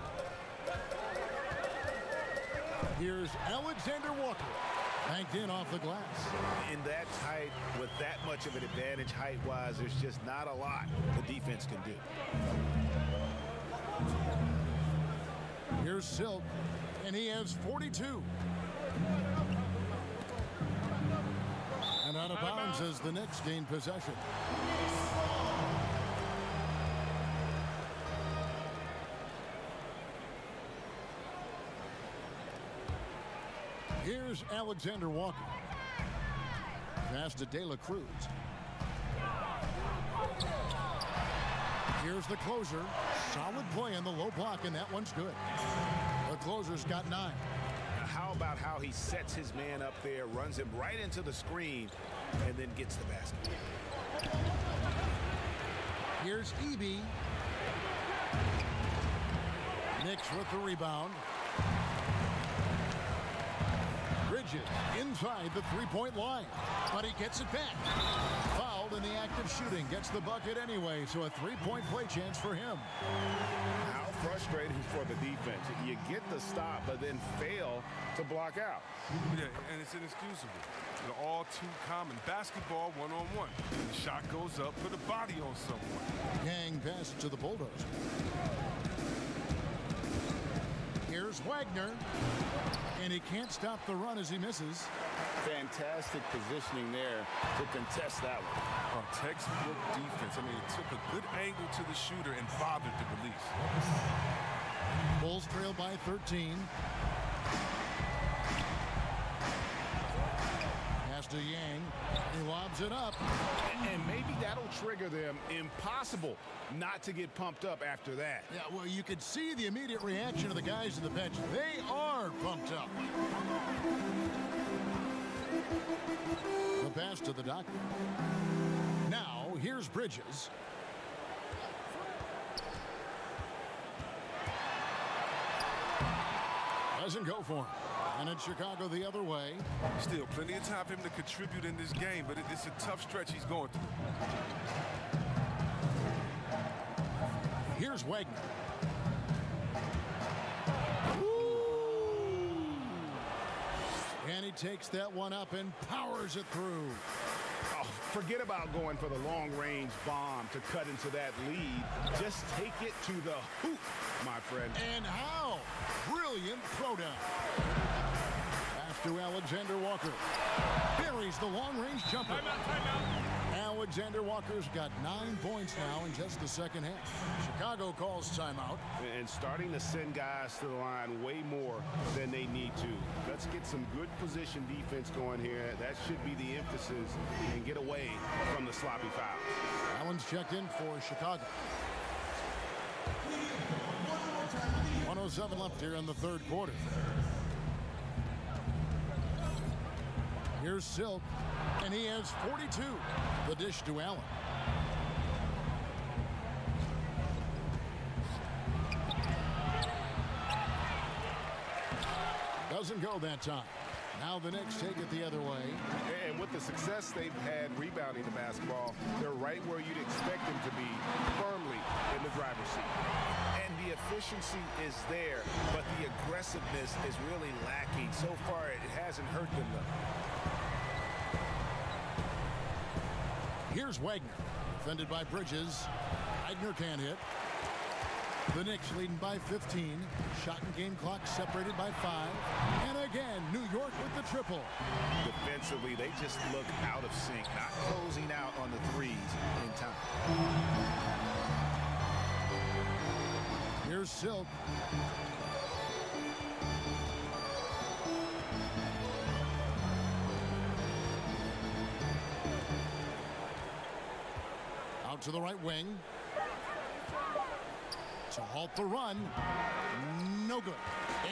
Here's Alexander Walker. Banked in off the glass. In that height, with that much of an advantage height-wise, there's just not a lot the defense can do. Here's Silk, and he has 42. And out of bounds as the Knicks gain possession. Here's Alexander Walker. Pass to De La Cruz. Here's the closer. Solid play on the low block, and that one's good. The closer's got 9. Now, how about how he sets his man up there, runs him right into the screen, and then gets the basket. Here's Eby. Knicks with the rebound. Bridges inside the three-point line, but he gets it back. Fouled in the act of shooting, gets the bucket anyway, so a three-point play chance for him. How frustrating for the defense. You get the stop, but then fail to block out. Yeah, and it's inexcusable. They're all too common. Basketball one-on-one. The shot goes up, put a body on someone. Yang passes to the Bulldozer. Here's Wagner, and he can't stop the run as he misses. Fantastic positioning there to contest that one. Oh, textbook defense. I mean, it took a good angle to the shooter and bothered the release. Bulls trail by 13. Pass to Yang. He lobs it up. And maybe that'll trigger them. Impossible not to get pumped up after that. Yeah, well, you could see the immediate reaction of the guys on the bench. They are pumped up. The pass to the doctor. Now, here's Bridges. Doesn't go for him. And it's Chicago the other way. Still plenty of time for him to contribute in this game, but it's a tough stretch he's going through. Here's Wagner. And he takes that one up and powers it through. Oh, forget about going for the long-range bomb to cut into that lead. Just take it to the hoop, my friend. And how? Brilliant throwdown. Pass to Alexander Walker. Buries the long-range jumper. Timeout. Alexander Walker's got 9 points now in just the second half. Chicago calls timeout. And starting to send guys to the line way more than they need to. Let's get some good position defense going here. That should be the emphasis, and get away from the sloppy fouls. Allen's checked in for Chicago. 1:07 left here in the third quarter. Here's Silk, and he has 42. The dish to Allen. Doesn't go that time. Now the Knicks take it the other way. And with the success they've had rebounding the basketball, they're right where you'd expect them to be, firmly in the driver's seat. And the efficiency is there, but the aggressiveness is really lacking. So far, it hasn't hurt them, though. Here's Wagner, defended by Bridges. Wagner can't hit. The Knicks leading by 15. Shot and game clock separated by 5. And again, New York with the triple. Defensively, they just look out of sync, not closing out on the threes in time. Here's Silk. Out to the right wing. To halt the run. No good.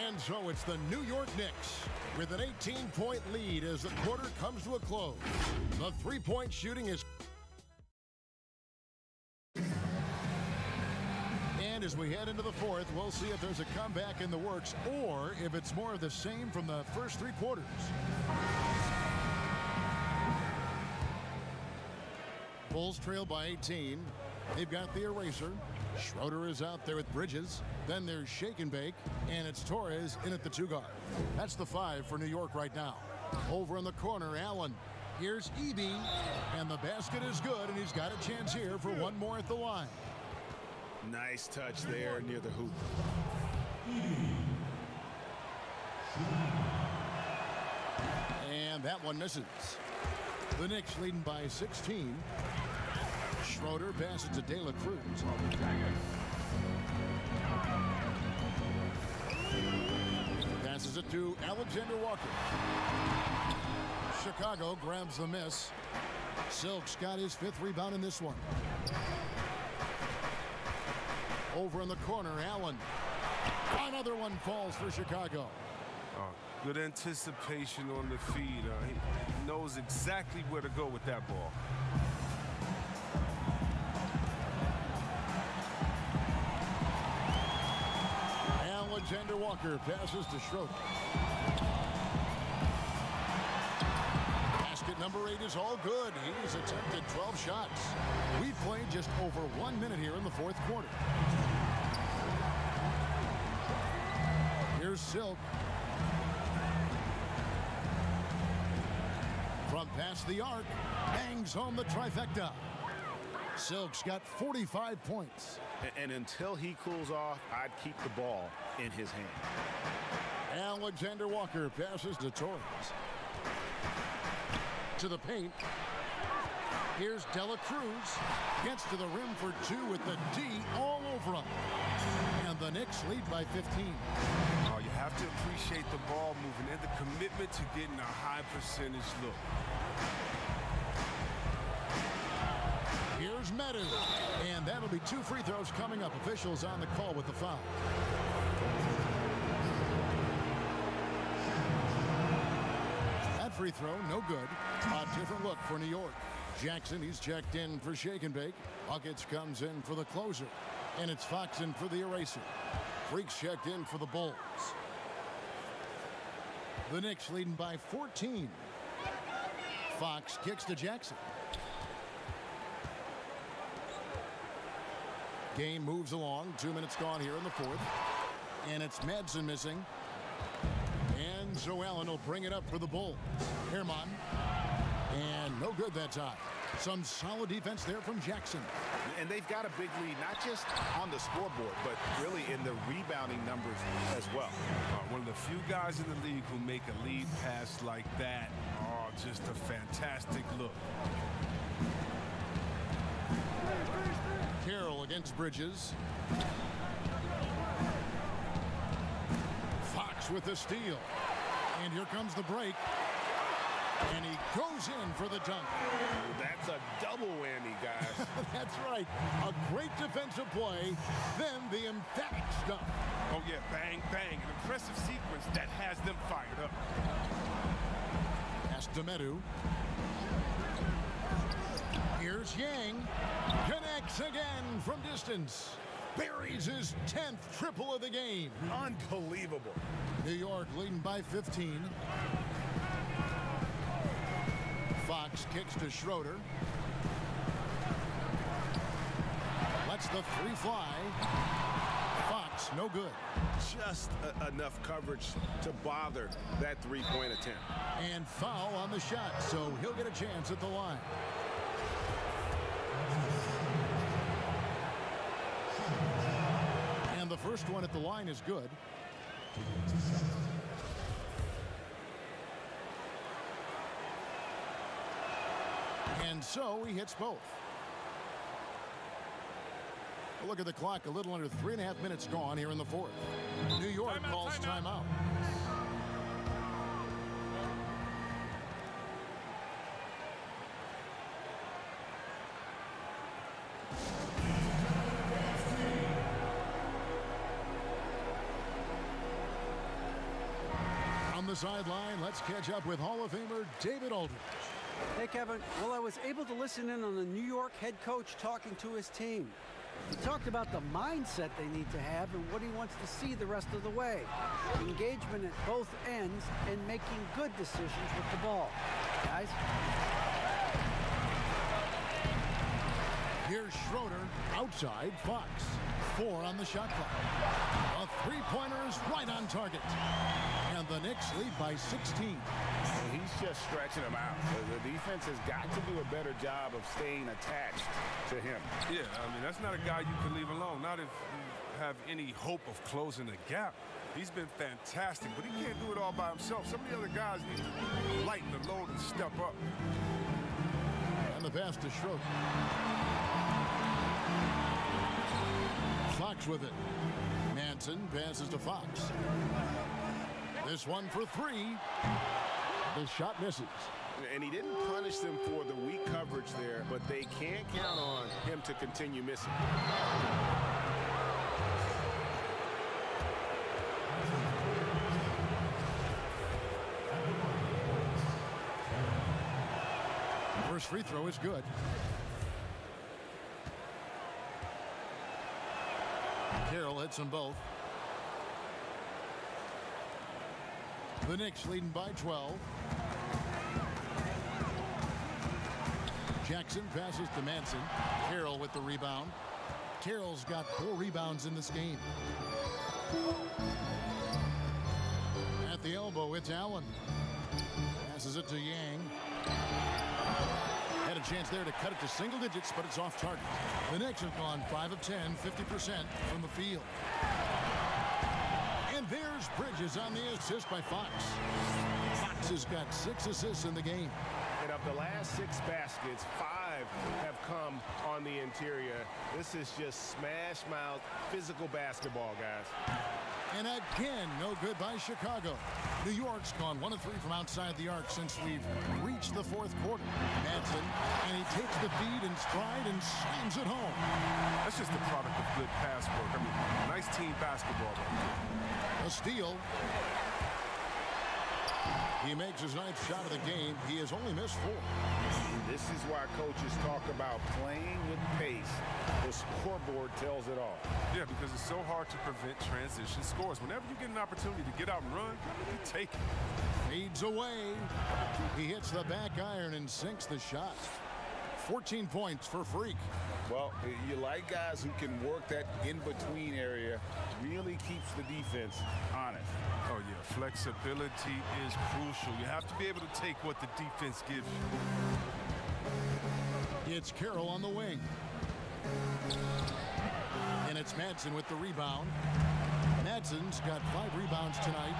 And so it's the New York Knicks with an 18-point lead as the quarter comes to a close. The three-point shooting is... And as we head into the fourth, we'll see if there's a comeback in the works or if it's more of the same from the first 3 quarters. Bulls trail by 18. They've got the eraser. Schroeder is out there with Bridges. Then there's Shake and Bake, and it's Torres in at the 2 guard. That's the 5 for New York right now. Over in the corner, Allen. Here's Eby, and the basket is good, and he's got a chance here for one more at the line. Nice touch there near the hoop. And that one misses. The Knicks leading by 16. Schroeder passes to De La Cruz. Passes it to Alexander Walker. Chicago grabs the miss. Silk's got his 5th rebound in this one. Over in the corner, Allen. Another one falls for Chicago. Good anticipation on the feed. He knows exactly where to go with that ball. Alexander Walker passes to Schroeder. Basket number 8 is all good. He's attempted 12 shots. We've played just over 1 minute here in the 4th quarter. Here's Silk. From past the arc, bangs home the trifecta. Silk's got 45 points. And until he cools off, I'd keep the ball in his hand. Alexander Walker passes to Torres. To the paint. Here's De La Cruz. Gets to the rim for 2 with the D all over him. And the Knicks lead by 15. Oh, you have to appreciate the ball moving and the commitment to getting a high percentage look. Here's Medu. And that'll be 2 free throws coming up. Officials on the call with the foul. That free throw, no good. A different look for New York. Jackson, he's checked in for Shake and Bake. Buckets comes in for the closer. And it's Fox in for the eraser. Freaks checked in for the Bulls. The Knicks leading by 14. Fox kicks to Jackson. Game moves along. 2 minutes gone here in the 4th. And it's Madsen missing. And Joe Allen will bring it up for the Bulls. Herman. And no good that time. Some solid defense there from Jackson. And they've got a big lead, not just on the scoreboard, but really in the rebounding numbers as well. One of the few guys in the league who make a lead pass like that. Oh, just a fantastic look. Carroll against Bridges. Fox with the steal. And here comes the break. And he goes in for the dunk. That's a double whammy, guys. That's right. A great defensive play, then the emphatic stuff. Oh, yeah, bang, bang. An impressive sequence that has them fired up. Pass to Medu. Here's Yang. Connects again from distance. Buries his 10th triple of the game. Unbelievable. New York leading by 15. Fox kicks to Schroeder. Lets the 3 fly. Fox, no good. Just enough coverage to bother that 3-point attempt. And foul on the shot, so he'll get a chance at the line. And the first one at the line is good. And so he hits both. Look at the clock, a little under 3.5 minutes gone here in the 4th. New York calls timeout. On the sideline, let's catch up with Hall of Famer David Aldridge. Hey, Kevin. Well, I was able to listen in on the New York head coach talking to his team. He talked about the mindset they need to have and what he wants to see the rest of the way. Engagement at both ends and making good decisions with the ball. Guys? Here's Schroeder outside Fox. 4 on the shot clock. A three-pointer is right on target. And the Knicks lead by 16. He's just stretching him out. The defense has got to do a better job of staying attached to him. Yeah, I mean, that's not a guy you can leave alone. Not if you have any hope of closing the gap. He's been fantastic, but he can't do it all by himself. Some of the other guys need to lighten the load and step up. And the pass to Schroeder. Fox with it. Manson passes to Fox. This one for 3. The shot misses. And he didn't punish them for the weak coverage there, but they can't count on him to continue missing. First free throw is good. Carroll hits them both. The Knicks leading by 12. Jackson passes to Manson. Carroll with the rebound. Carroll's got 4 rebounds in this game. At the elbow, it's Allen. Passes it to Yang. Had a chance there to cut it to single digits, but it's off target. The Knicks have gone 5 of 10, 50% from the field. And there's Bridges on the assist by Fox. Fox has got 6 assists in the game. And of the last 6 baskets, 5 have come on the interior. This is just smash mouth physical basketball, guys. And again, no good by Chicago. New York's gone 1 of 3 from outside the arc since we've reached the 4th quarter. Manson, and he takes the feed in stride and slams it home. That's just the product of good pass work. I mean, nice team basketball right there. A steal. He makes his 9th shot of the game. He has only missed 4. This is why coaches talk about playing with pace. The scoreboard tells it all. Yeah, because it's so hard to prevent transition scores. Whenever you get an opportunity to get out and run, you take it. Fades away. He hits the back iron and sinks the shot. 14 points for Freak. Well, you like guys who can work that in-between area. Really keeps the defense honest. Oh, yeah. Flexibility is crucial. You have to be able to take what the defense gives you. It's Carroll on the wing. And it's Madsen with the rebound. Madsen's got 5 rebounds tonight.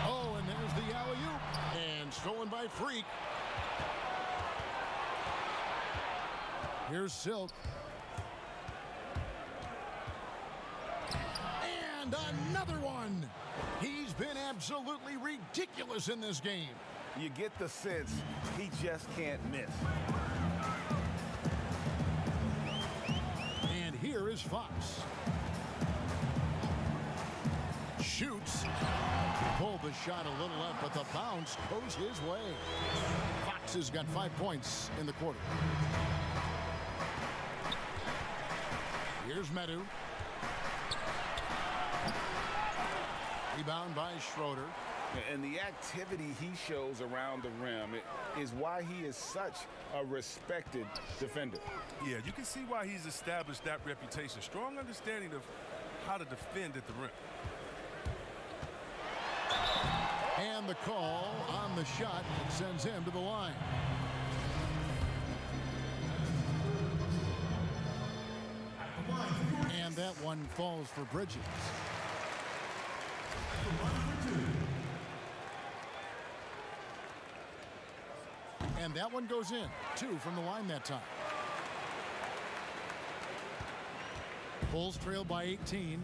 Oh, and there's the alley-oop. And stolen by Freak. Here's Silk. And another one. He's been absolutely ridiculous in this game. You get the sense he just can't miss. And here is Fox. Shoots. Pulled the shot a little left, but the bounce goes his way. Fox has got 5 points in the quarter. Here's Medu. Rebound by Schroeder. And the activity he shows around the rim is why he is such a respected defender. Yeah, you can see why he's established that reputation. Strong understanding of how to defend at the rim. And the call on the shot that sends him to the line. And that one falls for Bridges. And that one goes in. 2 from the line that time. Bulls trail by 18.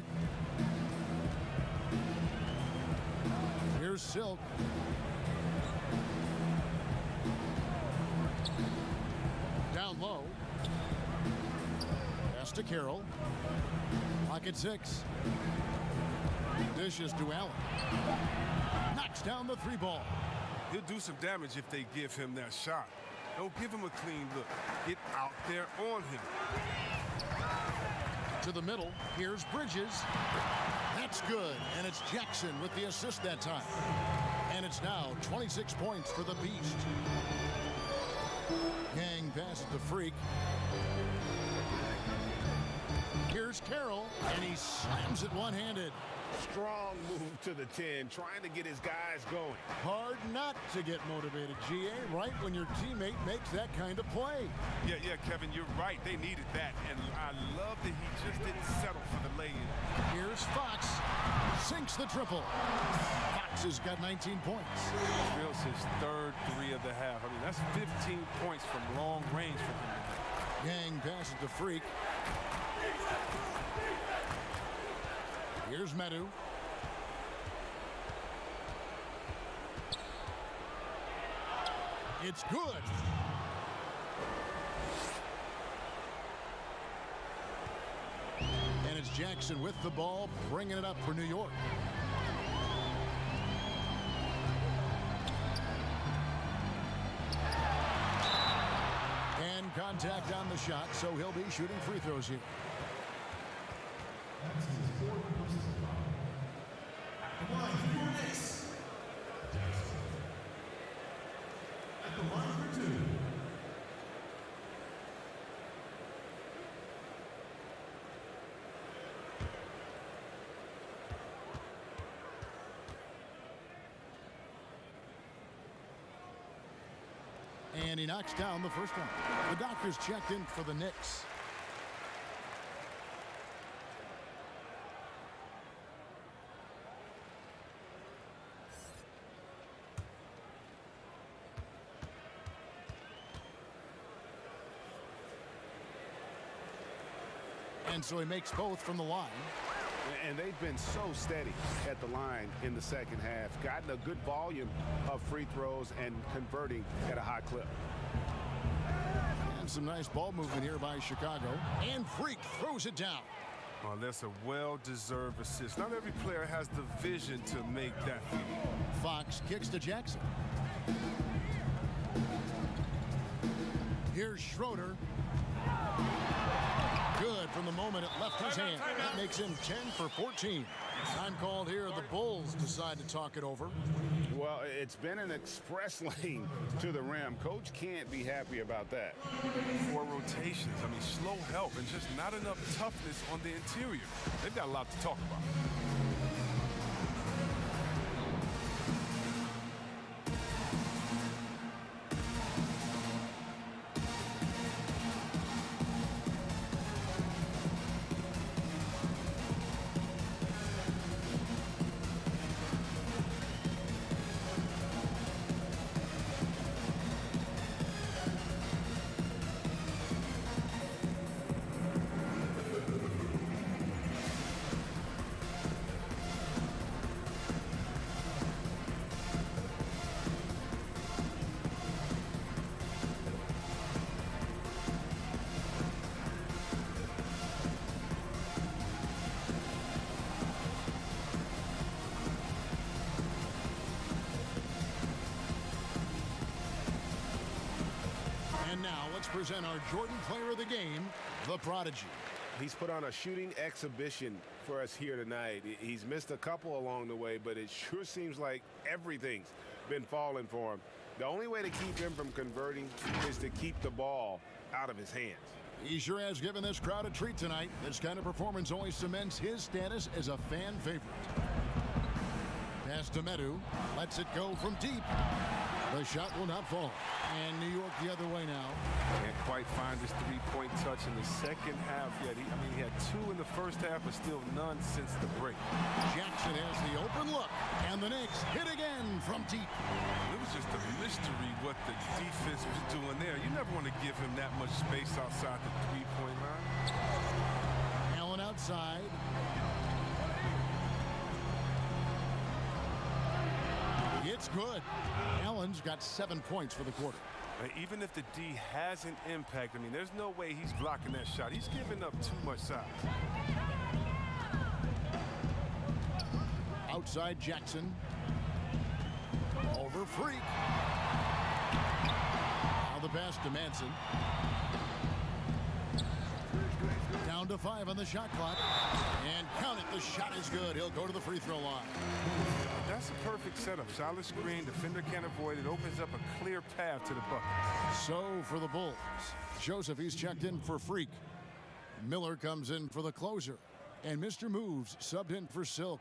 Here's Silk. Down low. Pass to Carroll. Pocket 6. Dishes to Allen. Knocks down the 3 ball. He'll do some damage if they give him that shot. Don't give him a clean look. Get out there on him. To the middle. Here's Bridges. That's good. And it's Jackson with the assist that time. And it's now 26 points for the Beast. Yang passes to Freak. Here's Carroll, and he slams it one-handed. Strong move to the 10, trying to get his guys going. Hard not to get motivated, GA, right when your teammate makes that kind of play. Yeah, Kevin, you're right. They needed that, and I love that he just didn't settle for the lay-in. Here's Fox. Sinks the triple. Fox has got 19 points. Drills his third three of the half. I mean, that's 15 points from long range for him. Yang passes to Freak. Here's Medu. It's good. And it's Jackson with the ball, bringing it up for New York. And contact on the shot, so he'll be shooting free throws here. And he knocks down the first one. The doctors checked in for the Knicks. And so he makes both from the line. And they've been so steady at the line in the second half, gotten a good volume of free throws and converting at a high clip. And some nice ball movement here by Chicago. And Freak throws it down. Oh, that's a well-deserved assist. Not every player has the vision to make that feed. Fox kicks to Jackson. Here's Schroeder. Good from the moment it left his hand. That makes him 10 for 14. Time called here. The Bulls decide to talk it over. Well, it's been an express lane to the rim. Coach can't be happy about that. 4 rotations. I mean, slow help and just not enough toughness on the interior. They've got a lot to talk about. And now let's present our Jordan Player of the Game, the Prodigy. He's put on a shooting exhibition for us here tonight. He's missed a couple along the way, but it sure seems like everything's been falling for him. The only way to keep him from converting is to keep the ball out of his hands. He sure has given this crowd a treat tonight. This kind of performance only cements his status as a fan favorite. Pass to Medu. Lets it go from deep. The shot will not fall. And New York the other way now. Can't quite find his three-point touch in the second half yet. He had 2 in the first half, but still none since the break. Jackson has the open look. And the Knicks hit again from deep. It was just a mystery what the defense was doing there. You never want to give him that much space outside the three-point line. Allen outside. It's good. Allen's got 7 points for the quarter. Even if the D has an impact, I mean, there's no way he's blocking that shot. He's giving up too much size. Outside Jackson. Over Freak. Now the pass to Manson. Down to 5 on the shot clock. And count it, the shot is good. He'll go to the free throw line. That's a perfect setup. Solid screen, defender can't avoid it. Opens up a clear path to the bucket. So for the Bulls, Joseph, he's checked in for Freak. Miller comes in for the closer. And Mr. Moves subbed in for Silk.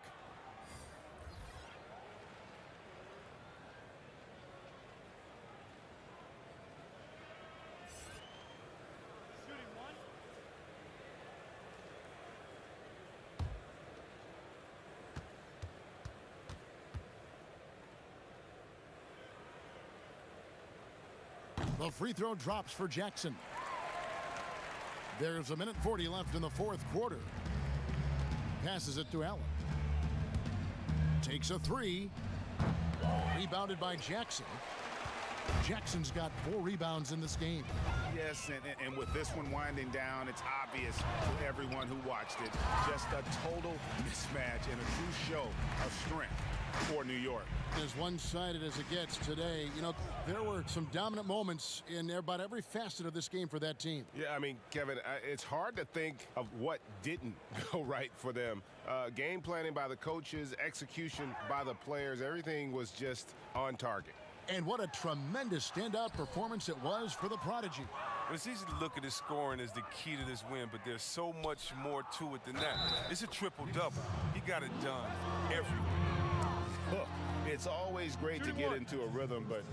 The free throw drops for Jackson. There's 1:40 left in the fourth quarter. Passes it to Allen. Takes a three. Rebounded by Jackson. Jackson's got 4 rebounds in this game. Yes, and with this one winding down, it's obvious to everyone who watched it. Just a total mismatch and a true show of strength for New York. As one-sided as it gets today, you know, there were some dominant moments in about every facet of this game for that team. Yeah, I mean, Kevin, it's hard to think of what didn't go right for them. Game planning by the coaches, execution by the players, everything was just on target. And what a tremendous standout performance it was for the Prodigy. It's easy to look at his scoring as the key to this win, but there's so much more to it than that. It's a triple-double. He got it done everywhere. Look, it's always great to get into a rhythm, but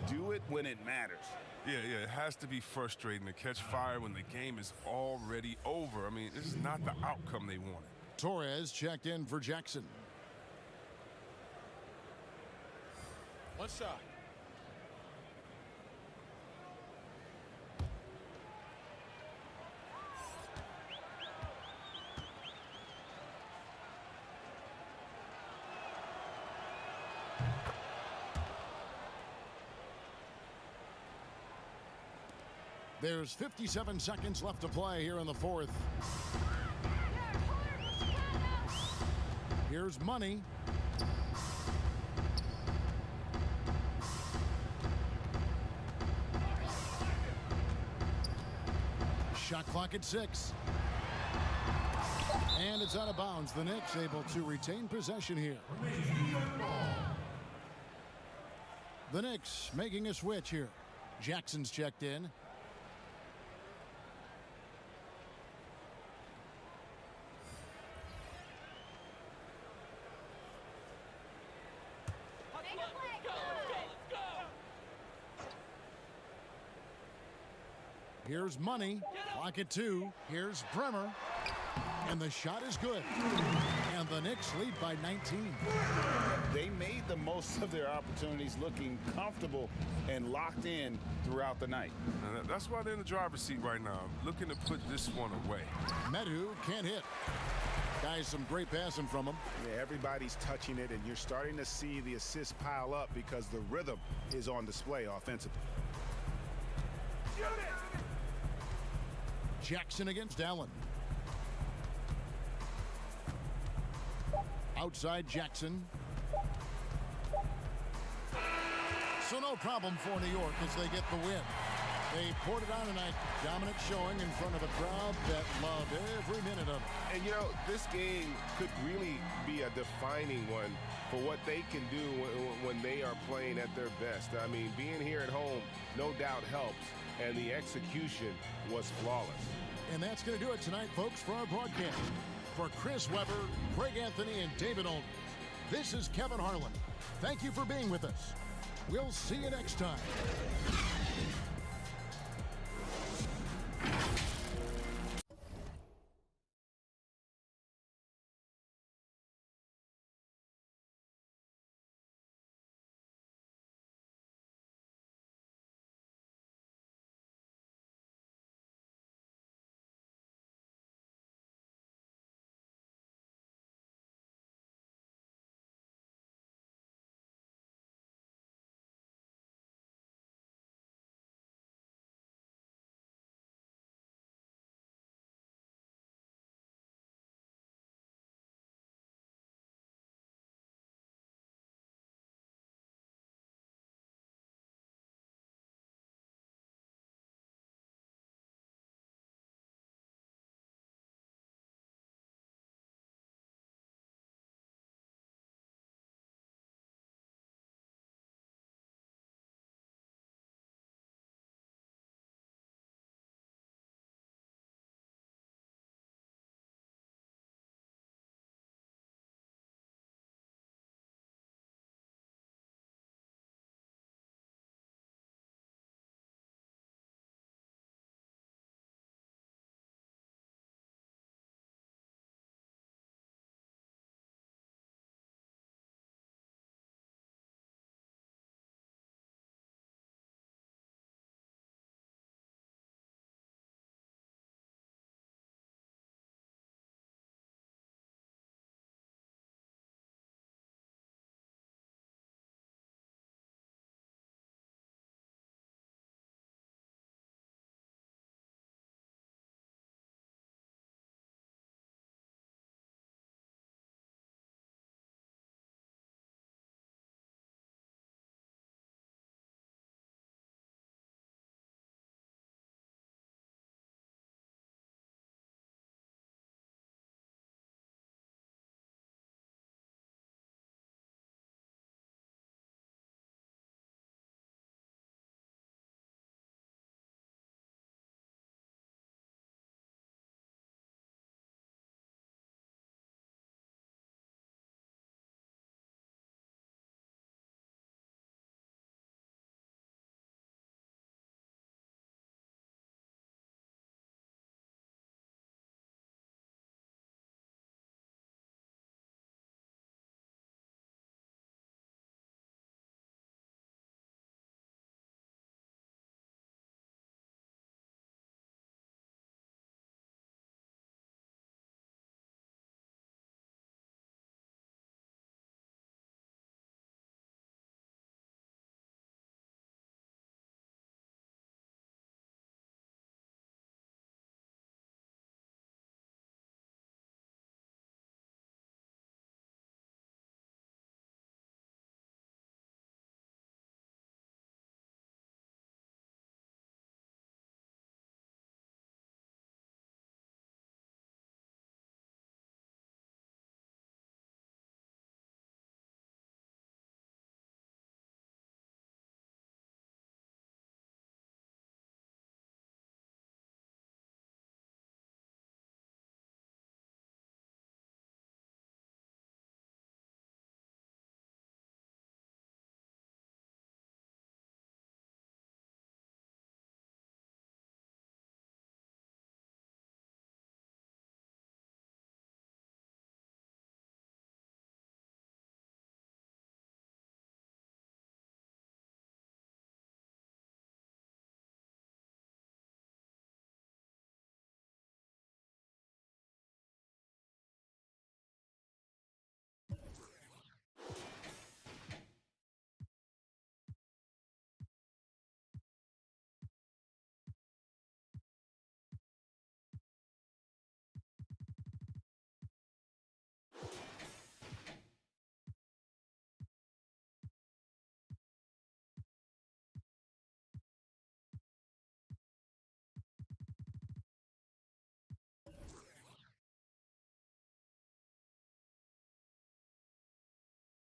do it when it matters. Yeah, it has to be frustrating to catch fire when the game is already over. I mean, this is not the outcome they wanted. Torres checked in for Jackson. One shot. There's 57 seconds left to play here in the fourth. Here's Money. Shot clock at 6. And it's out of bounds. The Knicks able to retain possession here. The Knicks making a switch here. Jackson's checked in. Here's Money. Clock at 2. Here's Bremer. And the shot is good. And the Knicks lead by 19. They made the most of their opportunities, looking comfortable and locked in throughout the night. And that's why they're in the driver's seat right now, looking to put this one away. Medu can't hit. Guys, some great passing from him. Yeah, everybody's touching it, and you're starting to see the assists pile up because the rhythm is on display offensively. Jackson against Allen. Outside Jackson. So no problem for New York as they get the win. They poured it on tonight. Dominant showing in front of a crowd that loved every minute of it. And, you know, this game could really be a defining one for what they can do when they are playing at their best. I mean, being here at home no doubt helps, and the execution was flawless. And that's going to do it tonight, folks, for our broadcast. For Chris Webber, Greg Anthony, and David Olney, this is Kevin Harlan. Thank you for being with us. We'll see you next time.